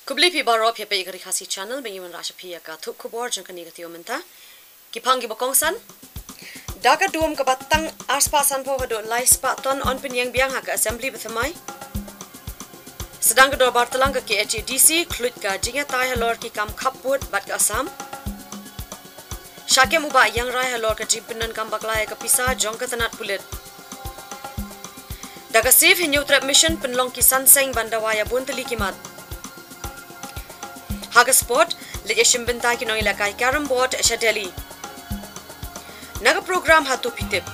Kubli pi baro pi pe igri khasi channel me iman rasha pi ka thuk khubor jang kani gati omenta ki phangi bokong san daga duom ka batang aspa san po do lai spa ton on pinyang biang ha ka assembly bethamai sedang do bartalang ka KHDC khlut ka jinga tai halor ki kam khaput bat ka asam shake muba yang rai halor ka jimpinan kam baklai ka pisa jong ka tanat pulit daga save hinyu trap mission penlong ki sanseng bandawaya buntali kimat Haga sport lege shimbenta ki noi lakai carom board shadeli naga program hatu pitip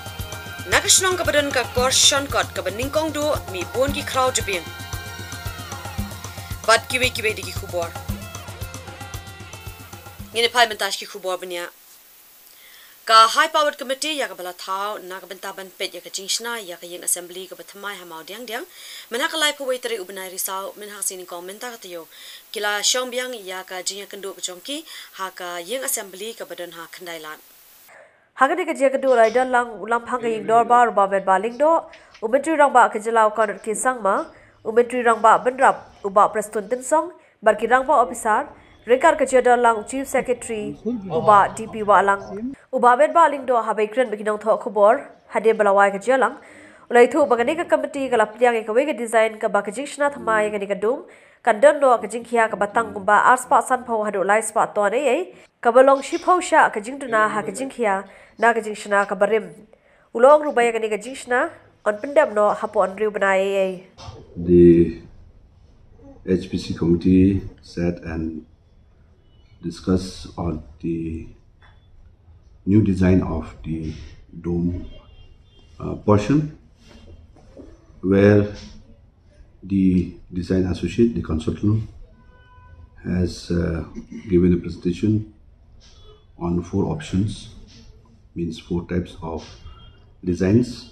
naga shnong ka badan ka course shortcut ka baningkong do mi bon ki crowd bin bat kiwe digi khubor ngine pai mentash ki khubor bania ka high powered committee ya ka bala thau naga benta ban pet ya ka jingshna ya ka yeng assembly ka bathamai hamau diang mana ka lai pawai tari ubnai risau min hasini komenta ka tiyo kila shong biang ya ka jinga kendo ka jongki ha ka yeng assembly ka badan ha khandailan hagani ka jega do rider lang ulam phang yeng dor bar ba bet baling do umentri rang ba ka jelaw kan ki sangma umentri rang ba benrap uba prestun tin song bar ki rang ba officer rekar ka jeda lang chief secretary uba dp wa lang uba bet baling do ha baikren bikinong tho khubor hade balawai ka jelang ulai thu bagani ka committee ka laplyang ka we ka design ka ba ka jingshna thama ya ka dum kandan do ka jingkhia ka batang kumba arspa san pho hado lai spa to ne ka balong shi pho sha ka jingtuna ha ka jingkhia na ka jingshna ka barim ulong rubaya ka ni ka jingshna on pendam no hapo on riu banai the HPC committee sat and discussed on the new design of the dome portion, where the design associate, the consultant, has given a presentation on 4 options, means 4 types of designs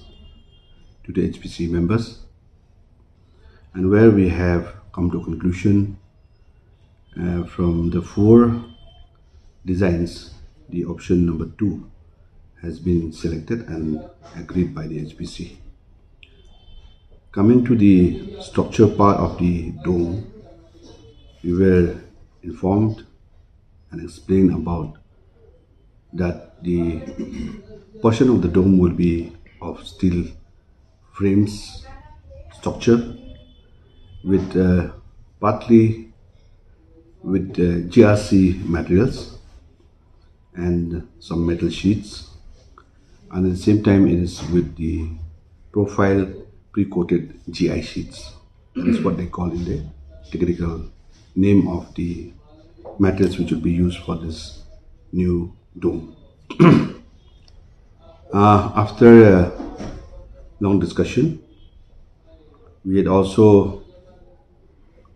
to the HPC members, and where we have come to a conclusion from the 4 designs, the option number 2 has been selected and agreed by the HPC. Coming to the structure part of the dome, we were informed and explained about that the portion of the dome will be of steel frames structure with partly with GRC materials and some metal sheets, and at the same time it is with the profile pre-coated GI sheets. That is what they call in the technical name of the materials which will be used for this new dome. After a long discussion, we had also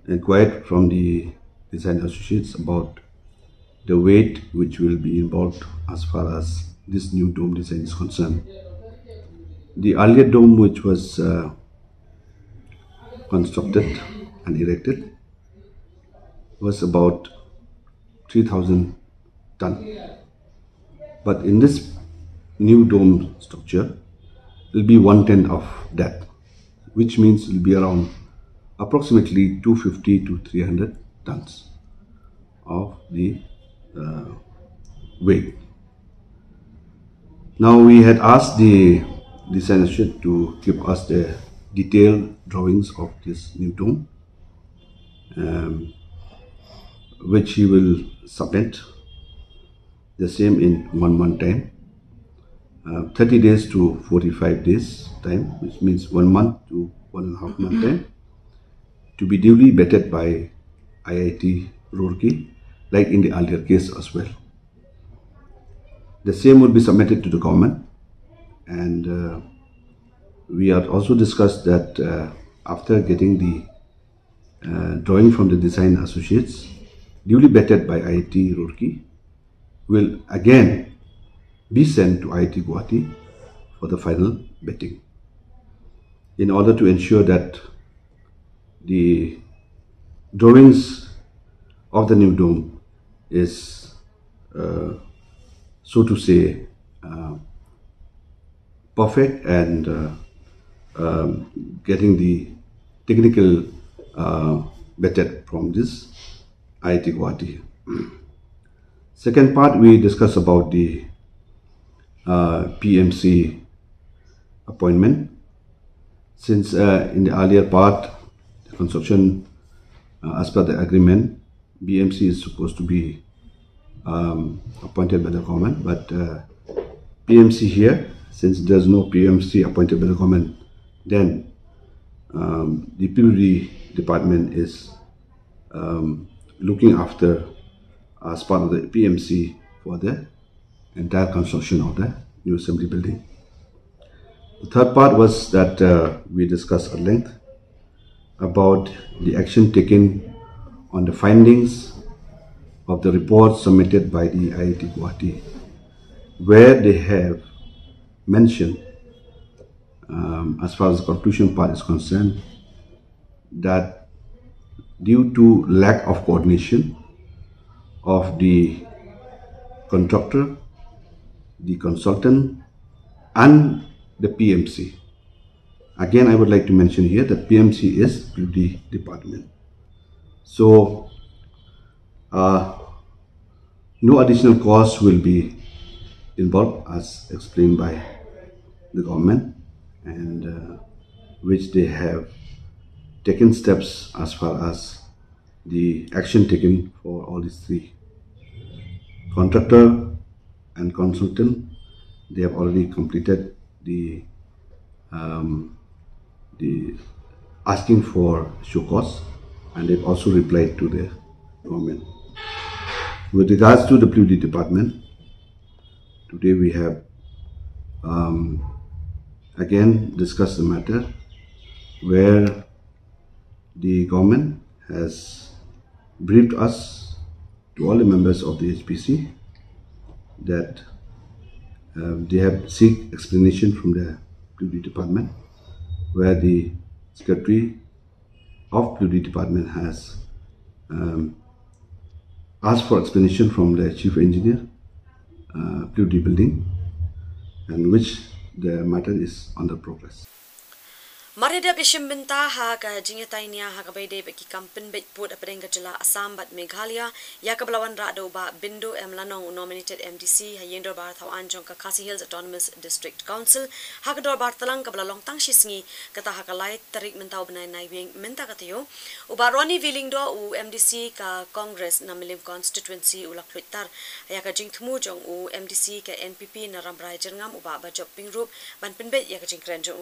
inquired from the design associates about the weight which will be involved as far as this new dome design is concerned. The earlier dome which was constructed and erected was about 3,000 ton, but in this new dome structure it will be 1/10 of that, which means it will be around approximately 250 to 300 tons of the weight. Now we had asked the design associate to give us the detailed drawings of this new dome, which he will submit the same in 1 month time, 30 days to 45 days time, which means 1 month to 1.5 month time, to be duly vetted by IIT Roorkee, like in the earlier case as well. The same would be submitted to the government, and we had also discussed that after getting the drawing from the design associates, duly vetted by IIT Roorkee, will again be sent to IIT Guwahati for the final vetting, in order to ensure that the drawings of the new dome is so to say perfect, and getting the technical vetted from this IIT Guwahati. Second part, we discuss about the PMC appointment. Since in the earlier part, the construction, as per the agreement, BMC is supposed to be appointed by the government, but PMC here, since there's no PMC appointed by the government, then the PWD department is looking after as part of the PMC for the entire construction of the new assembly building. The third part was that we discussed at length about the action taken on the findings of the report submitted by the IIT Guwahati, where they have mentioned, as far as the conclusion part is concerned, that due to lack of coordination of the contractor, the consultant, and the PMC. Again, I would like to mention here that PMC is PWD department. So, no additional costs will be involved as explained by the government, and which they have taken steps as far as the action taken for all these three. Contractor and consultant, they have already completed the asking for show cause, and they've also replied to the government. With regards to the PWD department, today we have again discussed the matter where the government has briefed us, to all the members of the HPC, that they have seek explanation from the PWD department, where the secretary of PWD department has asked for explanation from the chief engineer, PWD building, and which the matter is under progress. Marida Bishimbinta Haga Jingatainia Hagabede Beki Kampen Bet Put Apeng Gajala Assam but Meghalaya Yakablawan Rado Ba Bindu M Lanong nominated MDC Hayendor Bar Thau Anjong Kakasi Hills Autonomous District Council Hagador Bartalang Kabla Long Tang Shisngi Kata Hakalai Tarik Mentau Benai Naiwing Menta Katayo Ubaroni Vilingdo U MDC Ka Congress Namilim Constituency Ula Pluitar Yaka Jing Thumujong U MDC Ka NPP Narambrai Jerngam Uba Bajop Pingrup Ban Penbet Yaka Jing Krenjo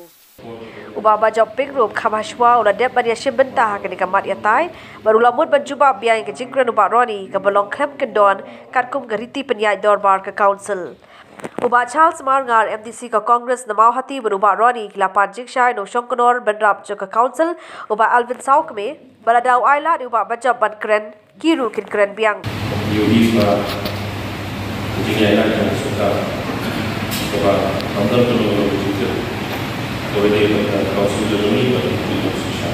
Ubaba job ping room kamashwa ula dep badia shimbenta kini kamat yatai baru lamut berjumpa biang ke jingkran uba roni ke belong klem kendon katkum geriti penyai dorbar ke council. Uba Charles Marngar MDC ke Congress namau hati beruba roni kilapan jingshai no shongkonor benrap jo ke council uba Alvin Saukme baladau aila di uba bajab ban keren kiru kin keren biang. Yudi ba jingai nak suka uba kantor tu Kemudian Council Germany pada Pilihan Sosial.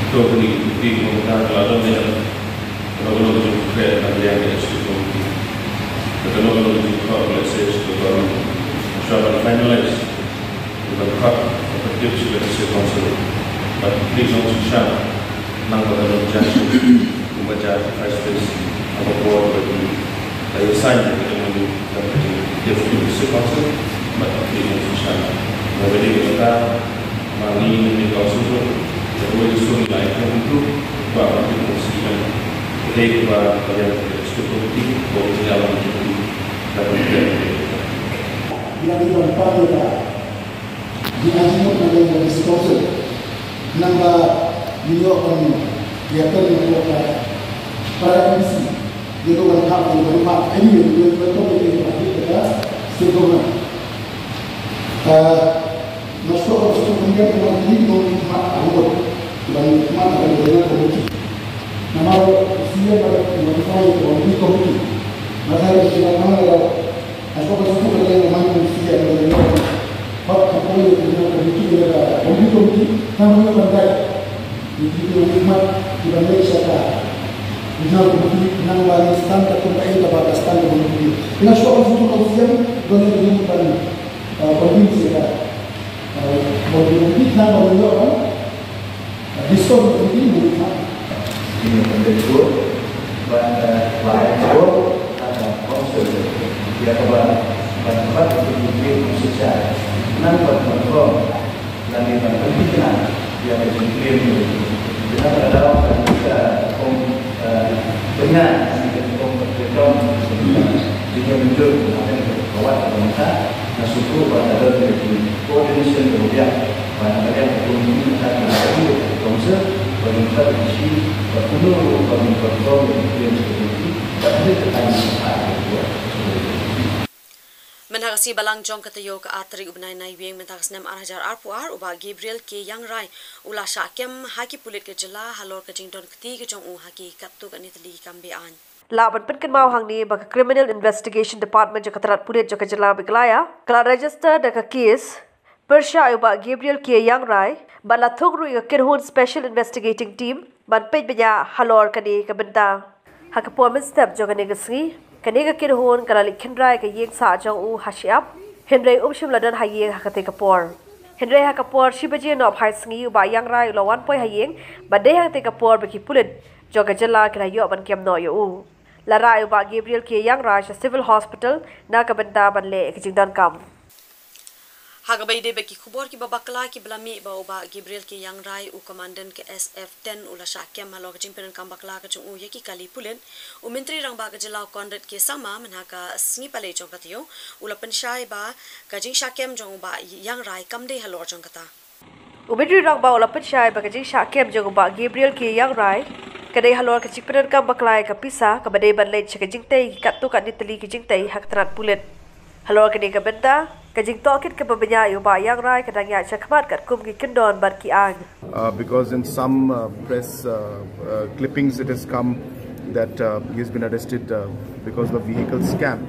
Itu di menggunakan lalu dengan lalu juga yang ada sebelum itu. Kedua lalu juga oleh saya sebelum masyarakat finalize dengan hak tertib sebagai Council. Pada Pilihan Sosial, nampak dalam jasa membaca face-to-face atau buat bagi saya sign dengan Deputy Council pada Pilihan Sosial. Jadi kita mari mengikuti seluruh isu lain untuk bahwa dipromosikan baik pada eksekutif maupun dalam dapat bila kita berpada di akhir ada diskusi nambah milion dia terlibat para MC itu kan hal yang bermakna ini betul kita sebelumnya Masuk untuk kemudian kembali mengikmat awal dan mengikmat adalah komiti. Nama usia pada komiti. Masa sudah mana asal itu adalah nama usia adalah hak kapal dengan komiti adalah komiti. Nama bandai itu mengikmat di bandai syaka. Dengan komiti nama standar komiti pada standar komiti. Masuk untuk usia dengan komiti syaka. Kalau kita mau diskon ini pendekku, bahaya konsul, dia tempat untuk bikin sosial, nanti kontrol dan ini penting dia berpikir dengan ada kita benar berjuang jika muncul kawan bangsa nasuku pada koordinasi kemudian pada ekonomi dan lagi bangsa bangsa isi penuh kontrol yang seperti tapi tentang Mentagasi balang jong katayo ka atri ubnay na iwing mentagas nem arhajar arpuar uba Gabriel ke yang rai ula syakem haki pulit ke jela halor ke jingdon keti ke jong haki katu ka nitali kambean. Laban penken mau hang ni baka Criminal Investigation Department jo katarat pulit jo kejela biglaya kala register da ka case Persha uba Gabriel ke yang rai bala thugru ka kirhun Special Investigating Team ban pej benya halor kani ka benta hakapor step jo kani gasri kaniga kirhun kala likhendrai ka yek sa jong u hashiap henry umshim ladan hayeng hakate kapor henry hakapor shibaji no phai sngi ba yang rai lo 1 poi hayeng bade hakate kapor baki pulit joga jala kala yo ban kem no yo u la rai ba Gabriel ke yang rai civil hospital na ka banda ban le ka jingdan kam Hagabay de beki kubor ki babakla ki blami ba uba Gabriel ki yang rai u komandan ke SF10 ula syakem halo ka jingpen kam bakla ka chung u yeki kali pulen u menteri rang ba ka jela kondat ke sama menhaka sngi pale jong katiyo ula pensyai ba ka jing syakem jong ba yang rai kamde halo jong kata u menteri rang ba ula pensyai ba ka jing syakem jong ba Gabriel ki yang rai kadai halo ka jingpen kam bakla ka pisa ka bade ban le ka jingtei katu ka nitali ka jingtei hak trat pulen halo ka ni ka benta Kajing tokit ke pembenya yuba yang rai kadang ya cakmat kat kum ki kendon bar ki ang. Because in some press clippings it has come that he has been arrested because of a vehicle scam.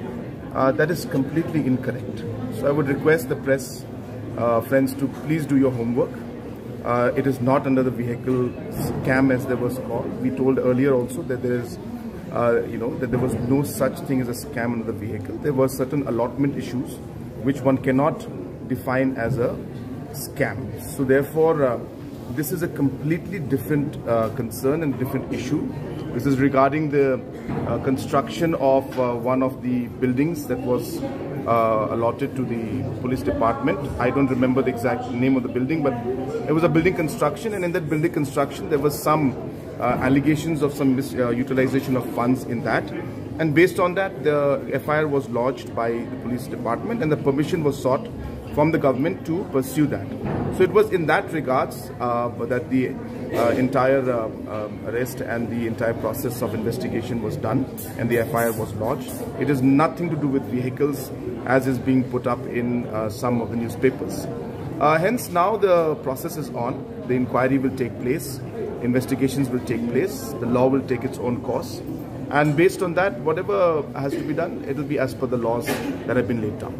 That is completely incorrect. So I would request the press friends to please do your homework. It is not under the vehicle scam as there was called. We told earlier also that there is that there was no such thing as a scam under the vehicle. There were certain allotment issues which one cannot define as a scam. So therefore, this is a completely different concern and different issue. This is regarding the construction of one of the buildings that was allotted to the police department. I don't remember the exact name of the building, but it was a building construction, and in that building construction there was some allegations of some utilization of funds in that. And based on that, the FIR was lodged by the police department and the permission was sought from the government to pursue that. So it was in that regards that the entire arrest and the entire process of investigation was done and the FIR was lodged. It has nothing to do with vehicles as is being put up in some of the newspapers. Hence now the process is on. The inquiry will take place, investigations will take place, the law will take its own course. And based on that, whatever has to be done, it will be as per the laws that have been laid down.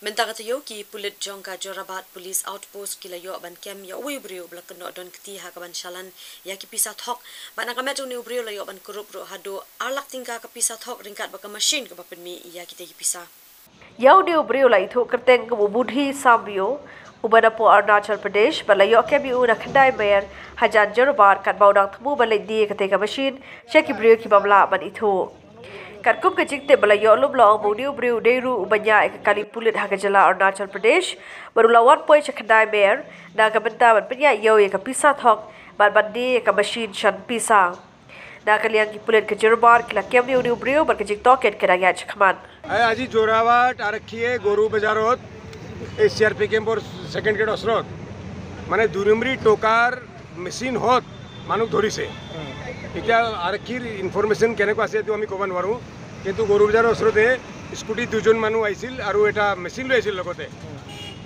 Mentagatayo ki pulit jong ka Jorabat Police Outpost kila yo ban kem ya ui brio blakan no don kti ha ka ban shalan ya ki pisa thok ban ka metro ni brio la yo ban kurup ro hado alak tingka ka pisa thok ringkat ba ka machine ka ba mi ya ki te ki pisa yau ni brio la ithu kerteng ka budhi sambio ubana po Arunachal Pradesh balayo ke bi una khandai mer hajan Jorabat kat baudang thmu balai di ka te ka machine cheki brio ki bamla ban ithu Karkum ke jingte balayo lublong bodiu brio deru ubanya ek kali pulit hakajala Arunachal Pradesh barulawan poi chakhandai mer na ka benta ban penya yo ek pisa thok ban bandi ek machine shan pisa na kalian ki pulit ke Jorabat kila kem ni brio bar ke jing toket ke raya chakman ay aji Jorabat arakhiye goru bazarot e CRP kempor second gate osrot mane durumri tokar machine hot manuk ধৰিছে এতিয়া আৰক্ষীৰ ইনফৰমেশন কেনেকৈ আছে তো আমি ক'ব নোৱাৰো কিন্তু গৰুবজাৰৰ ওচৰতে স্কুটি দুজন মানুহ আহিছিল আৰু এটা মেচিন লৈ আহিছিল লগতে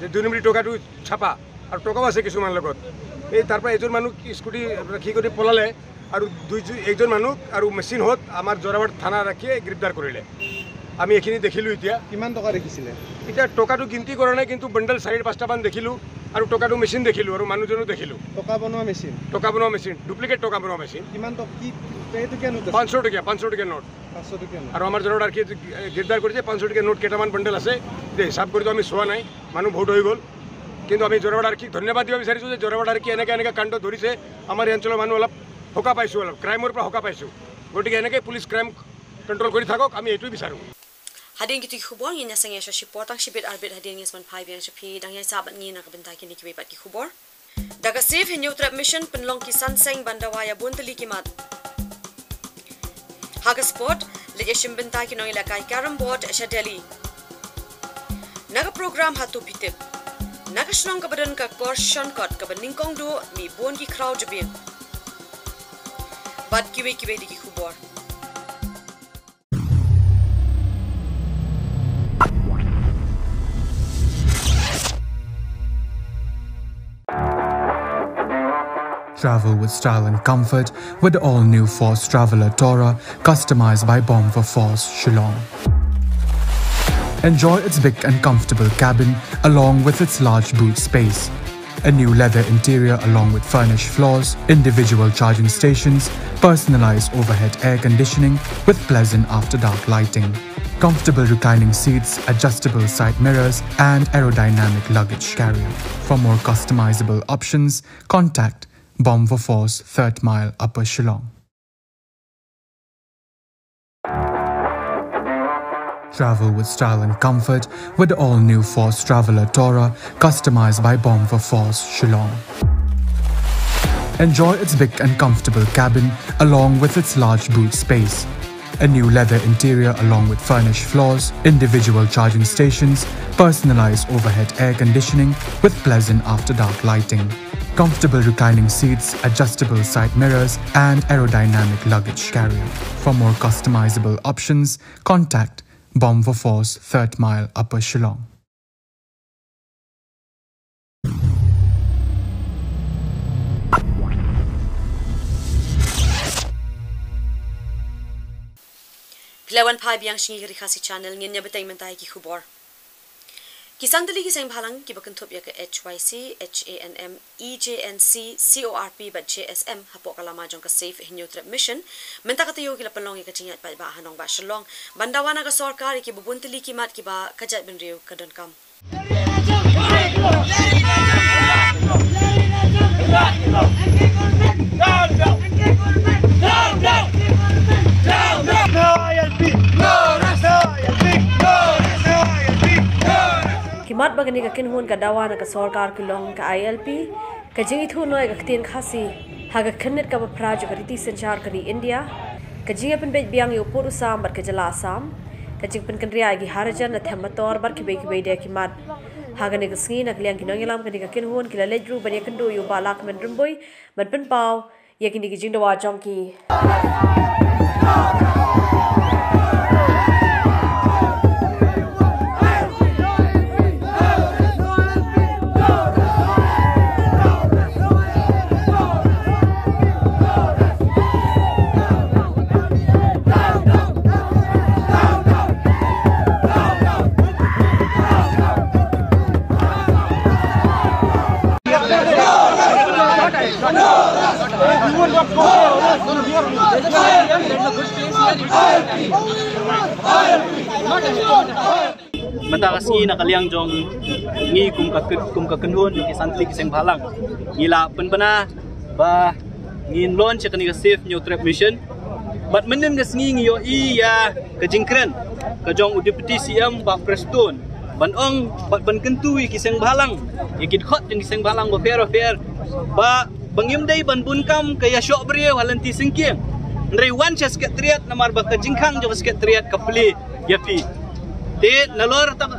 যে 2 নম্বৰী টকাটো ছাপা আৰু টকাও আছে কিছুমান লগত এই তাৰ পৰা এজন মানুহ স্কুটি ৰাখি কৰি পলালে আৰু একজন মানুহ আৰু মেচিন হত আমাৰ জৰাবাট থানা ৰাখিয়ে গ্ৰেপ্তাৰ কৰিলে আমি এখিনি দেখিলো এতিয়া কিমান টকা দেখিছিলে এটা টকাটো গিনতি কৰা নাই কিন্তু বান্ডল 5.5টা মান দেখিলো আৰু টকাটো মেচিন দেখিলো আৰু মানুহজনো দেখিলো টকা বনোৱা মেচিন ডুপ্লিকেট টকা বনোৱা মেচিন কিমান টকা কি এইটো কেন 500 টকা নোট 500 টকা আৰু আমাৰ জনৰ আৰক্ষী গ্ৰেপ্তাৰ কৰিছে 500 টকা নোট কেটামান বান্ডল আছে যে হিসাব কৰি আমি চোৱা নাই মানুহ ভোট হৈ গল কিন্তু আমি জৰাবাট আৰক্ষীক ধন্যবাদ দিব বিচাৰিছো যে জৰাবাট আৰক্ষী এনেকা কাণ্ড ধৰিছে আমাৰ এই অঞ্চলৰ মানুহ অলপ হকা পাইছোঁ অলপ ক্ৰাইমৰ পৰা হকা পাইছোঁ গতিকে এনেকৈ পুলিচ ক্ৰাইম কণ্ট্ৰল কৰি থাকক আমি এইটোৱে বিচাৰোঁ Hadin gitu khubor nginya sang yasha shipor tang shibit arbit hadin ngisman phai biang shapi dang yai sabat ngi nak bentai kini kibai pat ki khubor daga safe hinyo trap mission penlong kisan seng bandawaya bunteli kimat haga sport lege shim bentai ki nong ilakai carom board sha delhi naga program hatu pitip naga shnong ka badan ka korshon kot ka baningkong do mi bon ki crowd jibin bat kibai di ki khubor Travel with style and comfort with the all-new Force Traveler Tora, customized by Bomb for Force, Shillong. Enjoy its big and comfortable cabin along with its large boot space. A new leather interior along with furnished floors, individual charging stations, personalized overhead air conditioning with pleasant after-dark lighting. Comfortable reclining seats, adjustable side mirrors and aerodynamic luggage carrier. For more customizable options, contact Bomb for Force, 3rd Mile, Upper Shillong. Travel with style and comfort with the all-new Force Traveler Tora, customized by Bomb for Force, Shillong. Enjoy its big and comfortable cabin along with its large boot space. A new leather interior along with furnished floors, individual charging stations, personalized overhead air conditioning with pleasant after-dark lighting. Comfortable reclining seats, adjustable side mirrors and aerodynamic luggage carrier. For more customizable options, contact Bomb for Force, 3rd Mile, Upper Shillong. Pilawan phai biang shingi ri khasi channel ngin nya betai mentai ki khubor Kisan dali ki seng bhalang ki bakan thop ya ka HYC HANM EJNC CORP bat JSM hapok kalama jong ka safe hinyo trap mission menta ka tayo ki lapalong ka chingat pa ba hanong ba shalong bandawana ka sarkar ki bubuntili ki mat ki ba kajat bin riu ka don kam Kimat bagani ka kinhun ka dawa na ka sarkar kilong ka ILP ka jingi thu noy ka tin khasi haga khannet ka praj ka riti sanchar ka ni India ka jinga pen bet biang yo pur usam bar ka jala asam ka jing pen kanriya gi harajan na thamator bar ki be de kimat haga ne ka sngi na kliang kinong yalam ka ni ka kinhun kila ledru ban ya kendo yo balak men rumboy ban pen paw ya kini ki jing dawa jong ki Mentakas ngi nakaliang jong ngi kum ka kenhun ki santli ki seng bhalang ngila penpana ba ngin lon che kani ka safe new trap mission bat menem ga sngi ngi yo I ya ka jingkren ka jong deputy CM ba Preston ban ong bat ban kentui ki seng bhalang ikit khot jeng ki seng bhalang ba fair ba bangim dai ban bunkam ka ya shok brio halanti singkiem ndrei wan che sekretariat namar ba ka jingkhang jo sekretariat ka pli ya pi te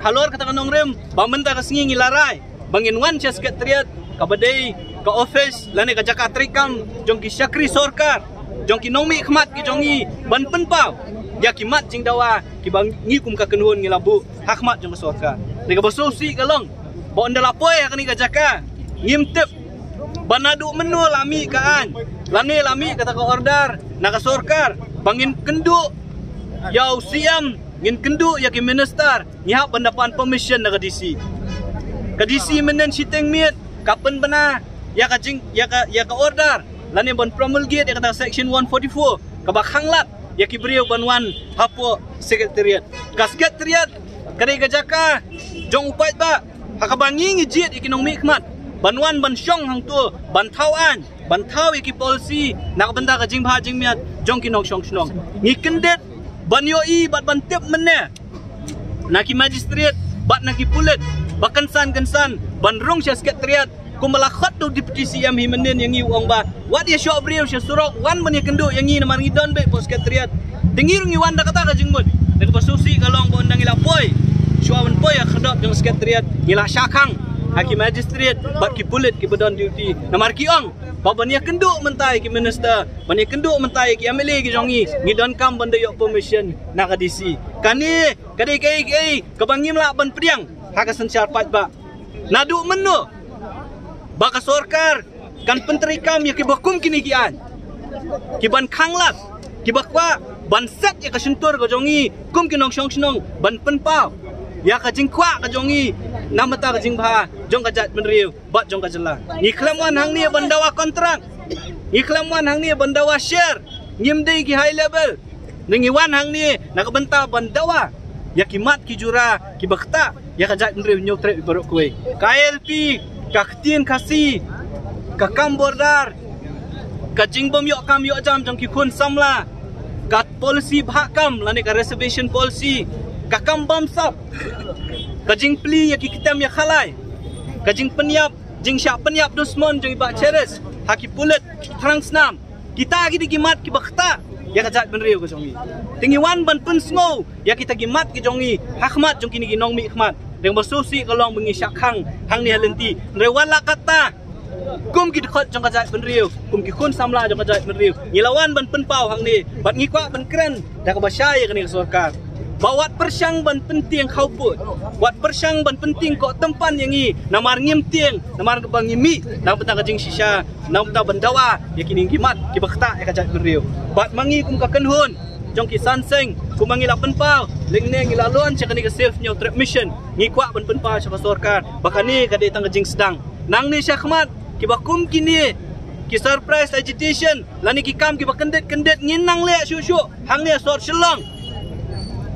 halor kata kanong rem bamenta ka singi ngilarai bangin wan che sekretariat ka badai ka office lane ka jakatrikam jong ki syakri sorkar jong ki nongmi khmat ki jongi ban penpau ya ki mat jing dawa ki bang ngi kum ka kenhun ngilabu hakmat jong sorkar de ka bososi kalong bo ndala poy kani ka jaka ngimtep banadu menu lami kaan lane lami kata ka order naka sorkar bangin kendu yau siam ngin kendu ya ki minister nyiap pendapan permission na ka DC menen siteng miet kapen bana ya ka jing ya ka order lane bon promulgate ya kata section 144 ka bakhanglat ya ki brio banwan hapo secretariat ka secretariat kadai ka jaka jong upat ba hakabangi ngijit ikinong mikmat banwan ban syong hang tu ban tauan bantau iki policy nak benda ka jing bha jing miat jong ki nok shong snong ngi kendet ban yo I bat ban tep menne naki magistrate bat naki pulet bakan san ban rong sya sekretariat kumala khat do deputy CM hi menen yang i ong ba wat ya shop real sya surok wan men kendo yang i namar ngi don be pos sekretariat dengir ngi wan da kata ka jing mut nek basusi kalong bo ndang ila poi shuawan poi ya khadap jong sekretariat ngila syakang haki magistrate bat ki pulet ki bedon duty namar ki ong babania kenduk mentai ki minister bania kenduk mentai ki MLA ki jongi ngidon kam benda yok permission nak DC kani kadai kai kabangim la ban priang haka sensyar pat ba nadu menu baka sorkar kan penteri kam ya ki bakum kini kian ki ban khanglat ki bakwa ban set ya ka sentur ka jongi kum ki nong shong ban penpau ya ka jingkwa ka jongi namata ka jingba jong ka jat menriu bat jong ka jela ni klamwan hang ni bandawa kontrak ni klamwan hang ni bandawa share nyimdei ki high level ningi wan hang ni nak benta bandawa ya ki mat ki jura ki bakta ya ka jat menriu nyotre barok kue KLP ka khtien khasi ka kam bordar ka jingbom yok kam yok jam jong ki khun samla ka policy bhakam lani ka reservation policy kakam bamsap kajing pli ya kitam ya khalai kajing penyap jing syak penyap dusmon jong ibak ceres haki pulet transnam kita gi digimat ki bakta ya kajat benriu ko jongi tingi wan ban pun sngo ya kita gimat ki jongi hakmat jong kini gi nong mi khmat deng basusi kalong bengi syakhang hang ni halenti rewala kata kum ki khot jong kajat benriu kum ki khun samla jong kajat benriu ngilawan ban pen pau hang ni bat ngi kwa ban kren da ka basyai kani sorkar bawat persyang ban penting kau put wat persyang ban penting kok tempan yang i namar ngimtieng namar bang ngimi nam petang kajing shisha nam petang bandawa ya kini gimat ki bakta ya kajat beriu bat mangi kum ka kenhun jong ki sanseng kum mangi la penpau lengne ngi la lon cakani ka safe new trip mission ngi kwa ban penpau sya sorkar bakani ka de tang kajing sedang nang ni syakmat ki bakum kini ki surprise agitation lani ki kam ki bakendet nginang le syu hang ni sor shelong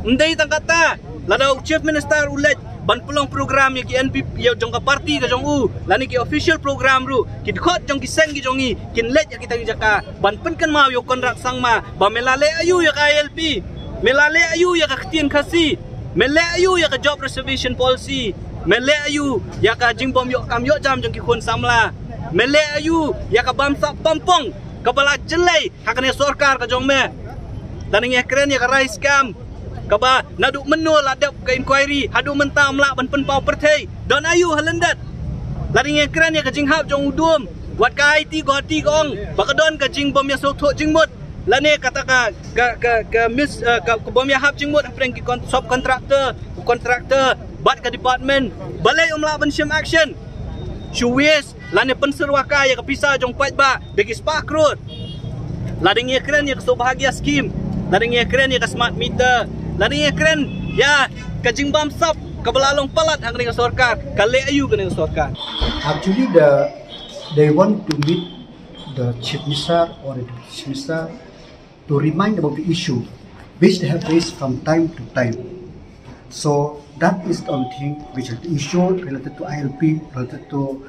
ndai tangkata ladau chief minister ulet ban pulong program ya ki NPP ya jong ka parti ka jong u lani ki official program ru ki khot jong ki seng ki jongi kin let ya kita jaka ban penkan mau yo kontrak sangma ba melale ayu ya ka ILP melale ayu ya ka khtien khasi mele ayu ya ka job reservation policy mele ayu ya ka jingbom yo kam yo jam jong ki khun samla mele ayu ya ka bamsa pampong kabala jelai hakane sorkar ka jong me dan ngi keren ya ka rice scam kaba nadu menul adap ke inquiry hadu mentam la ban penpau perthei don ayu halendat lari nge kran ya ka jinghap jong udum wat ka IT go ti gong bakadon ka jingbom ya sotho jingmut lane kata ka miss ka bom ya hap jingmut apreng ki sub contractor bat ka department balai umla ban sham action shuwes lane penserwaka ya ka pisa jong pat ba begi spark road lari nge kran ya ka so bahagia scheme lari nge kran ya ka smart meter lari yang keren ya kajing bamsap kabelalong palat hang dengan sorkar kale ayu dengan sorkar. Actually they want to meet the chief minister or the chief minister to remind about the issue which they have raised from time to time. So that is the only thing which is the issue related to ILP, related to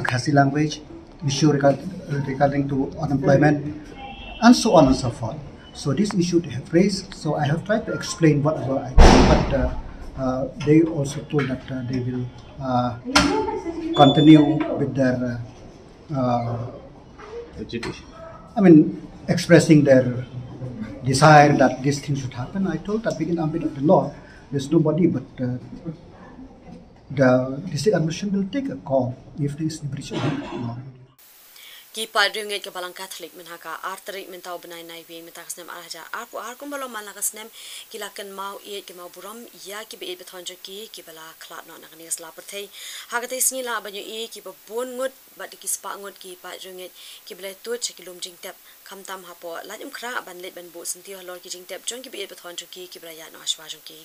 Khasi language, issue regarding to unemployment, and so on and so forth. So this issue they have raised. So I have tried to explain whatever I can, but they also told that they will continue with their agitation. I mean, expressing their desire that this thing should happen. I told that within ambit of the law, there's nobody but the district administration will take a call if there is a breach of the law. Ki padringet ke balang Catholic menhaka arterik mentau benai nai bi mentaksnem araja arpu arkum balom malakasnem kilakan mau iet ke mau buram ya ki be betonjo ki bala klat no nakani sla perthei hagate snila banyu i ki bon ngut bat ki spa ngut ki padringet ki bela tu chekilum jingtep kamtam hapo lajum khra ban let ban bo sinti halor ki jingtep jong ki be betonjo ki bela ya no ashwaju ki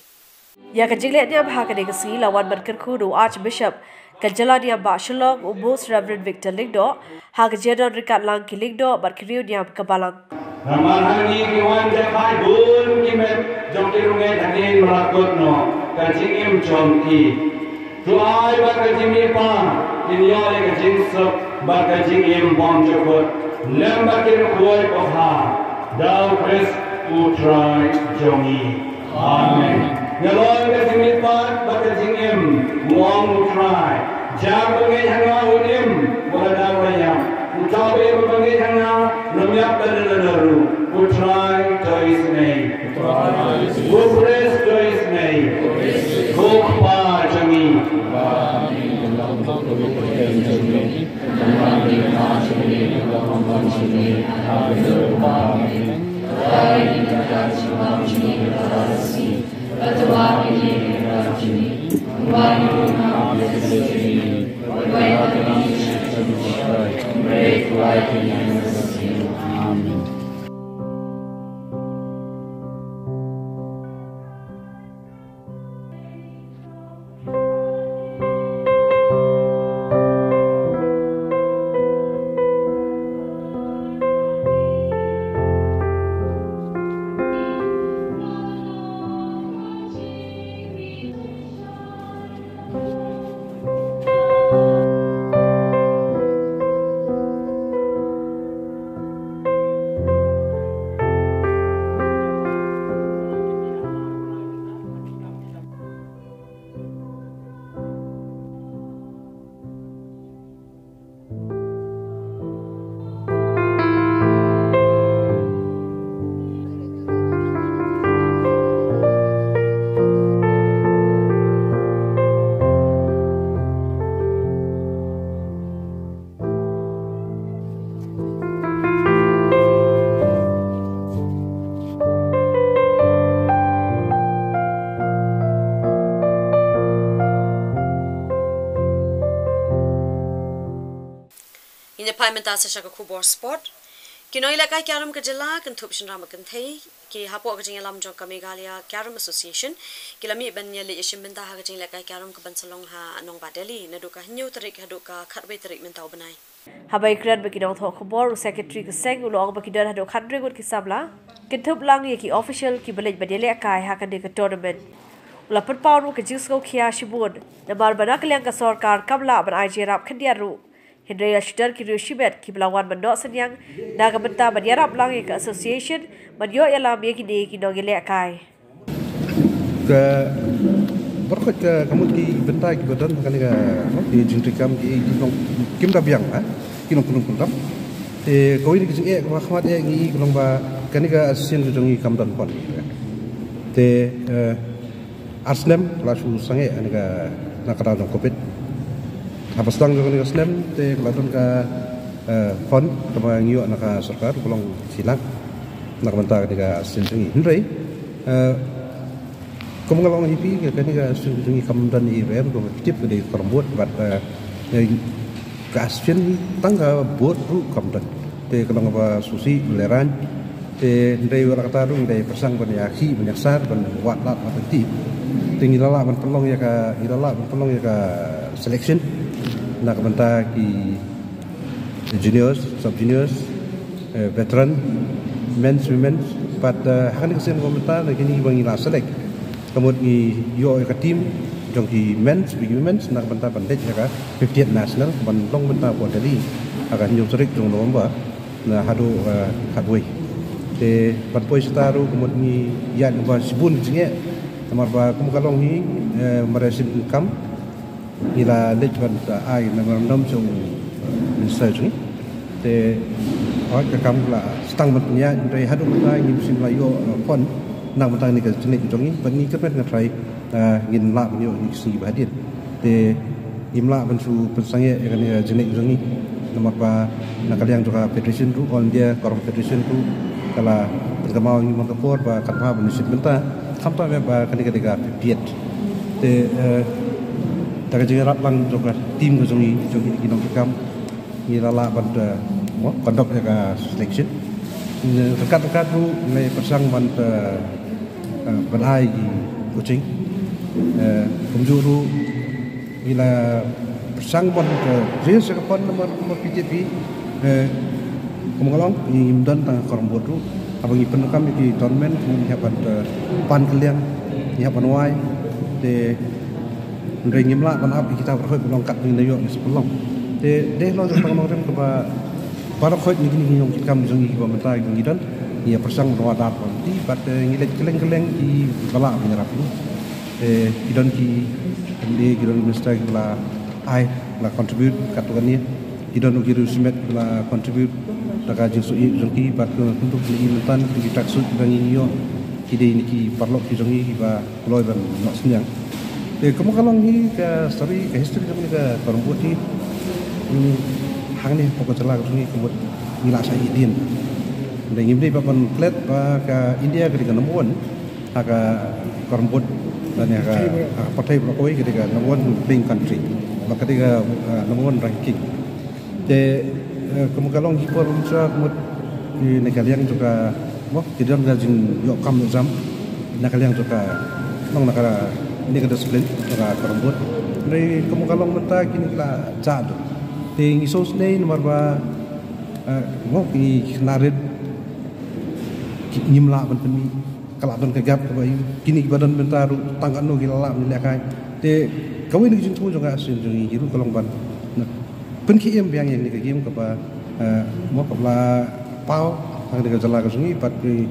ya ka jingle dia bhakade ka si lawan barker khu Archbishop Kajaladia Bashalong Ubus Reverend Victor Ligdo Hagajero Rikat Lang Kiligdo Barkiriu Diam Kabalang Ramahani kiwan japai bun kimet jom kirunge thakin melakut no kajingim jom ki tuai bar kajimi pa kinyo le kajing sop bakal jingim bom jokot lembakin kuai koha dau Chris utrai jongi amen ngaloi ke jingit pat bakal jingim muang utrai jam bengai hanga unim wala dau raya utau be bengai hanga nomyak kadalaru utrai tois nei Chris tois nei kokpa jongi Menta sa siya kubor sport. Kinoy la kay karam kajala kan thup shin ram kan thei ki hapo ka jing lam jong ka Meghalaya Karam Association kilami ban ya le ishim benta ha ka jing la kay karam ka ban salong ha anong badeli na do ka hinyo tarik ha do ka khatbe tarik menta banai. Habai kran baki dong tho kubor secretary ka seng ulong baki dar ha do khandre gut ki sabla kin thup lang ye ki official ki balej badele kai ha kan de ka tournament ula pat pawru ka jisko khia shibud na bar banak leng ka sarkar kabla ban IJ rap khandia ru Hendra Shidar ki Rushibet ki Belawan Mandok Senyang Naga Benta Badiarap Lang ke Association Madyo Yalam ye ki de ki nogile kai ke berkot ke kamu ki benta ki badan kan ke di jintrikam ki nong kim da biang ki nong kunung kuntam te ko ini ki e ko khmat e ngi nong ba kan ke association ki ngi kam dan pon te Arsenal la su sange an ke nakara nong kopit Habis tang dengan Islam, te keladon ka fon, kama ngiyo naka sarkar, kulong silang, nakabanta ka sinjungi. Henry, kumungalong hipi, kani ka sinjungi kamdan i rem, kung tip ka di karambut, bat ka asyen tangga buat ru kamdan. Te kalong apa susi meleran, te Henry wala katarung, te persang ban yaki, banyaksar, ban watlat matan tip. Te ngilala ban pelong ya ka selection. Nak benta ki juniors, sub juniors, veteran, men's, women's. But hakan kesen komentar lagi ni bangi la select. Kemudian yo ka team jong ki men's, big women's nak benta bandej ka 50th national ban long benta bodeli akan yo serik jong lomba na hadu hadway. Te pat poi staru kemudian ya ba sibun jinge tamar ba kumukalong hi meresin income ila lejban ai na nom so research ni te oi ka kam la stang ban nya dai hadu ta ngim sim la yo pon nang ban ni ka jenik jongi ban ni ka pet na try ngin la ban yo ni si badin te imla ban su pensange kan jenik jongi nomor ba na kaliang juga federation tu on dia korum federation tu kala tergamau ngim ka por ba kan pa ban si benta kam ta ba kan ka piet te Taka jadi ratlang juga tim ke jongi kinong kam ni lala pada kondok ya selection dekat-dekat tu nilai persang pada berlai kucing kumjuru bila persang pada jenis kepan nomor PJP kumulong imdan tang korang bodu abang ipen kam di tournament ni hapat pan keliang ni hapan wai de Ringimlah kan api kita berhubung longkat ni nayo ni sepelong. deh lo tentang orang keba para khoi ni gini yang kita kami ki pemerintah gini dan ia persang roda di bat ngilek keleng-keleng di bala menyerap ini idon ki di idon minister la ai la contribute katukan ni idon ugiru simet la contribute daga jesu ki bat untuk ni mentan ki taksud bangi yo ide ini ki parlok ki jongi ba loy ban nak senyang kamu kalau ni ke story ke history kamu ni ke perempuan ni hang ni pokok celah ni kamu nilai saya idin dan ini papan klet ba ke India ketika nombor 1 aga perempuan dan aga partai Jokowi ketika nombor 1 playing country ba ketika nombor 1 ranking kamu kalau ni perempuan kamu negara yang juga tidak ngajin yok kam exam nak yang juga nong nakara ini ke disiplin nakara perempuan dari kamu kalau mentah kini kila jadu ting isos nei nomor ba ki narid nyimla ban peni kala ban kegap ba kini badan bentaru tangan no gila ni lekai te kawin ni jin juga asin jung hiru kalau ban pen ki em yang ni ke game ke ba mo kapla pau ada kerja lagu sungi, tapi